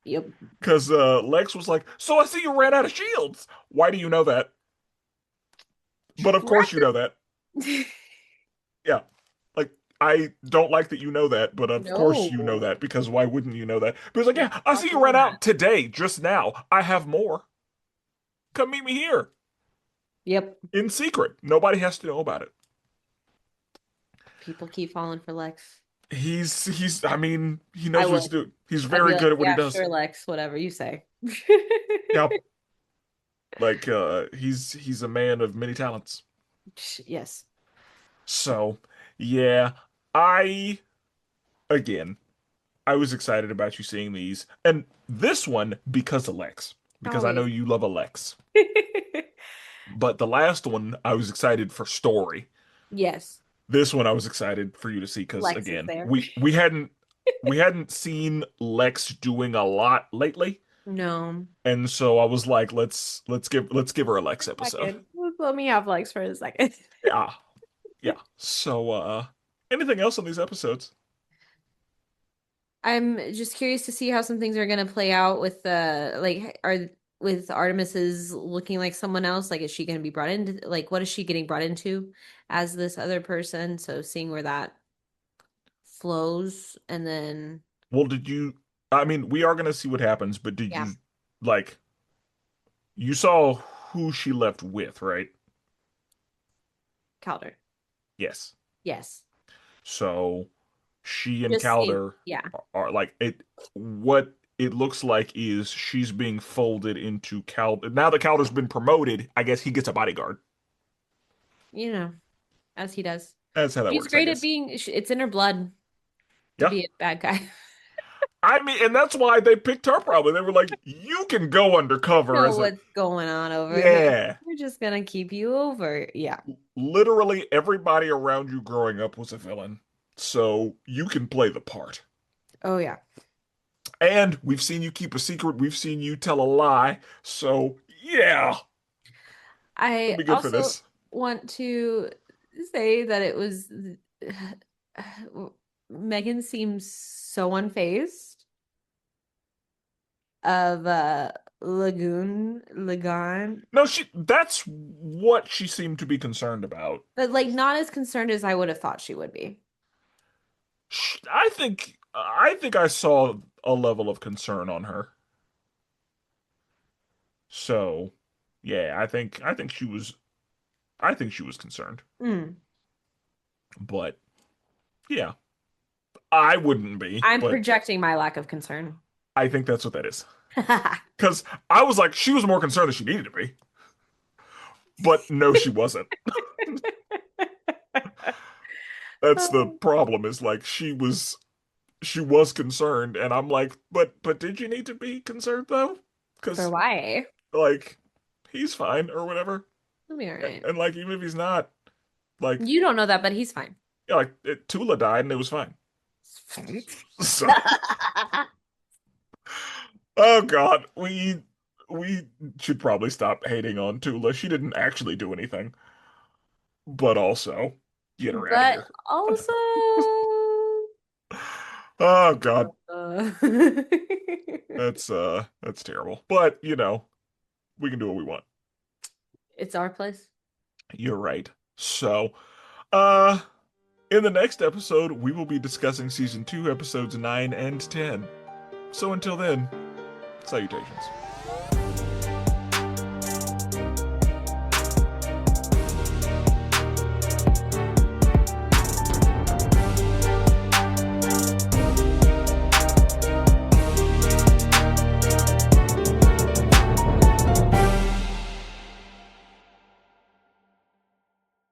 Speaker 2: Yep.
Speaker 1: because Lex was like, "So I see you ran out of shields. Why do you know that?" But of course you know that. Yeah, like I don't like that you know that, but of course you know
Speaker 2: No.
Speaker 1: that because why wouldn't you know that? But he's like,
Speaker 2: It's
Speaker 1: "Yeah, I see you
Speaker 2: popular
Speaker 1: ran
Speaker 2: math.
Speaker 1: out today, just now. I have more. Come meet me here
Speaker 2: Yep.
Speaker 1: in secret. Nobody has to know about it."
Speaker 2: People keep falling for Lex.
Speaker 1: He's. I mean, he
Speaker 2: I
Speaker 1: knows what he's
Speaker 2: will.
Speaker 1: doing. He's
Speaker 2: I'd be
Speaker 1: very
Speaker 2: like,
Speaker 1: good at what he
Speaker 2: yeah,
Speaker 1: does.
Speaker 2: sure, Lex, whatever you say.
Speaker 1: Yeah, like he's a man of many talents.
Speaker 2: Yes.
Speaker 1: So, yeah, I again, I was excited about you seeing these. And this one because of Lex, because I know
Speaker 2: Always.
Speaker 1: you love Lex. But the last one I was excited for story.
Speaker 2: Yes.
Speaker 1: This one I was excited for you to see because
Speaker 2: Lex is
Speaker 1: again,
Speaker 2: there.
Speaker 1: we hadn't seen Lex doing a lot lately.
Speaker 2: No.
Speaker 1: And so I was like, let's give her a Lex
Speaker 2: For a
Speaker 1: episode.
Speaker 2: second. Let me have Lex for a second.
Speaker 1: Yeah. Yeah. So anything else on these episodes?
Speaker 2: I'm just curious to see how some things are gonna play out with like are with Artemis's looking like someone else. Like, is she gonna be brought into like what is she getting brought into as this other person? So seeing where that flows and then
Speaker 1: Well, I mean, we are gonna see what happens, but did
Speaker 2: yeah,
Speaker 1: you like you saw who she left with, right?
Speaker 2: Calder.
Speaker 1: Yes.
Speaker 2: Yes.
Speaker 1: So she and
Speaker 2: Just seeing,
Speaker 1: Calder
Speaker 2: yeah.
Speaker 1: are like what it looks like is she's being folded into Calder. Now that Calder's been promoted, I guess he gets a bodyguard.
Speaker 2: You know, as he does.
Speaker 1: That's how that
Speaker 2: She's
Speaker 1: works, I
Speaker 2: great at
Speaker 1: guess.
Speaker 2: being it's in her blood to
Speaker 1: Yeah.
Speaker 2: be a bad guy.
Speaker 1: I mean, and that's why they picked her probably. They were like, you can go undercover
Speaker 2: Know
Speaker 1: as a
Speaker 2: what's going on over here.
Speaker 1: yeah.
Speaker 2: We're just gonna keep you over. Yeah.
Speaker 1: Literally everybody around you growing up was a villain. So you can play the part.
Speaker 2: Oh yeah.
Speaker 1: And we've seen you keep a secret. We've seen you tell a lie. So yeah, it'll
Speaker 2: I
Speaker 1: be good for
Speaker 2: also
Speaker 1: this.
Speaker 2: want to. say that it was Megan seems so unfazed of Lagoon,
Speaker 1: No, that's what she seemed to be concerned about.
Speaker 2: but like not as concerned as I would have thought she would be.
Speaker 1: I think I saw a level of concern on her. So, yeah, I think she was concerned.
Speaker 2: Mm.
Speaker 1: But yeah, I wouldn't be,
Speaker 2: I'm
Speaker 1: but
Speaker 2: projecting my lack of concern.
Speaker 1: I think that's what that is. Because I was like, she was more concerned than she needed to be. But no, she wasn't. That's the
Speaker 2: Oh,
Speaker 1: problem, is like she was concerned, and I'm like, but did you need to be concerned though?
Speaker 2: for
Speaker 1: Because
Speaker 2: why?
Speaker 1: like he's fine or whatever.
Speaker 2: It'll be all right.
Speaker 1: And like even if he's not, like
Speaker 2: You don't know that, but he's fine.
Speaker 1: yeah, like Tula died and it was fine. So oh God, we should probably stop hating on Tula. She didn't actually do anything, but also get her out of
Speaker 2: But
Speaker 1: here.
Speaker 2: also,
Speaker 1: Oh God,
Speaker 2: uh,
Speaker 1: that's terrible. But we can do what we want.
Speaker 2: it's our place.
Speaker 1: You're right. So, uh, in the next episode, we will be discussing season 2, episodes 9 and 10. So until then, salutations.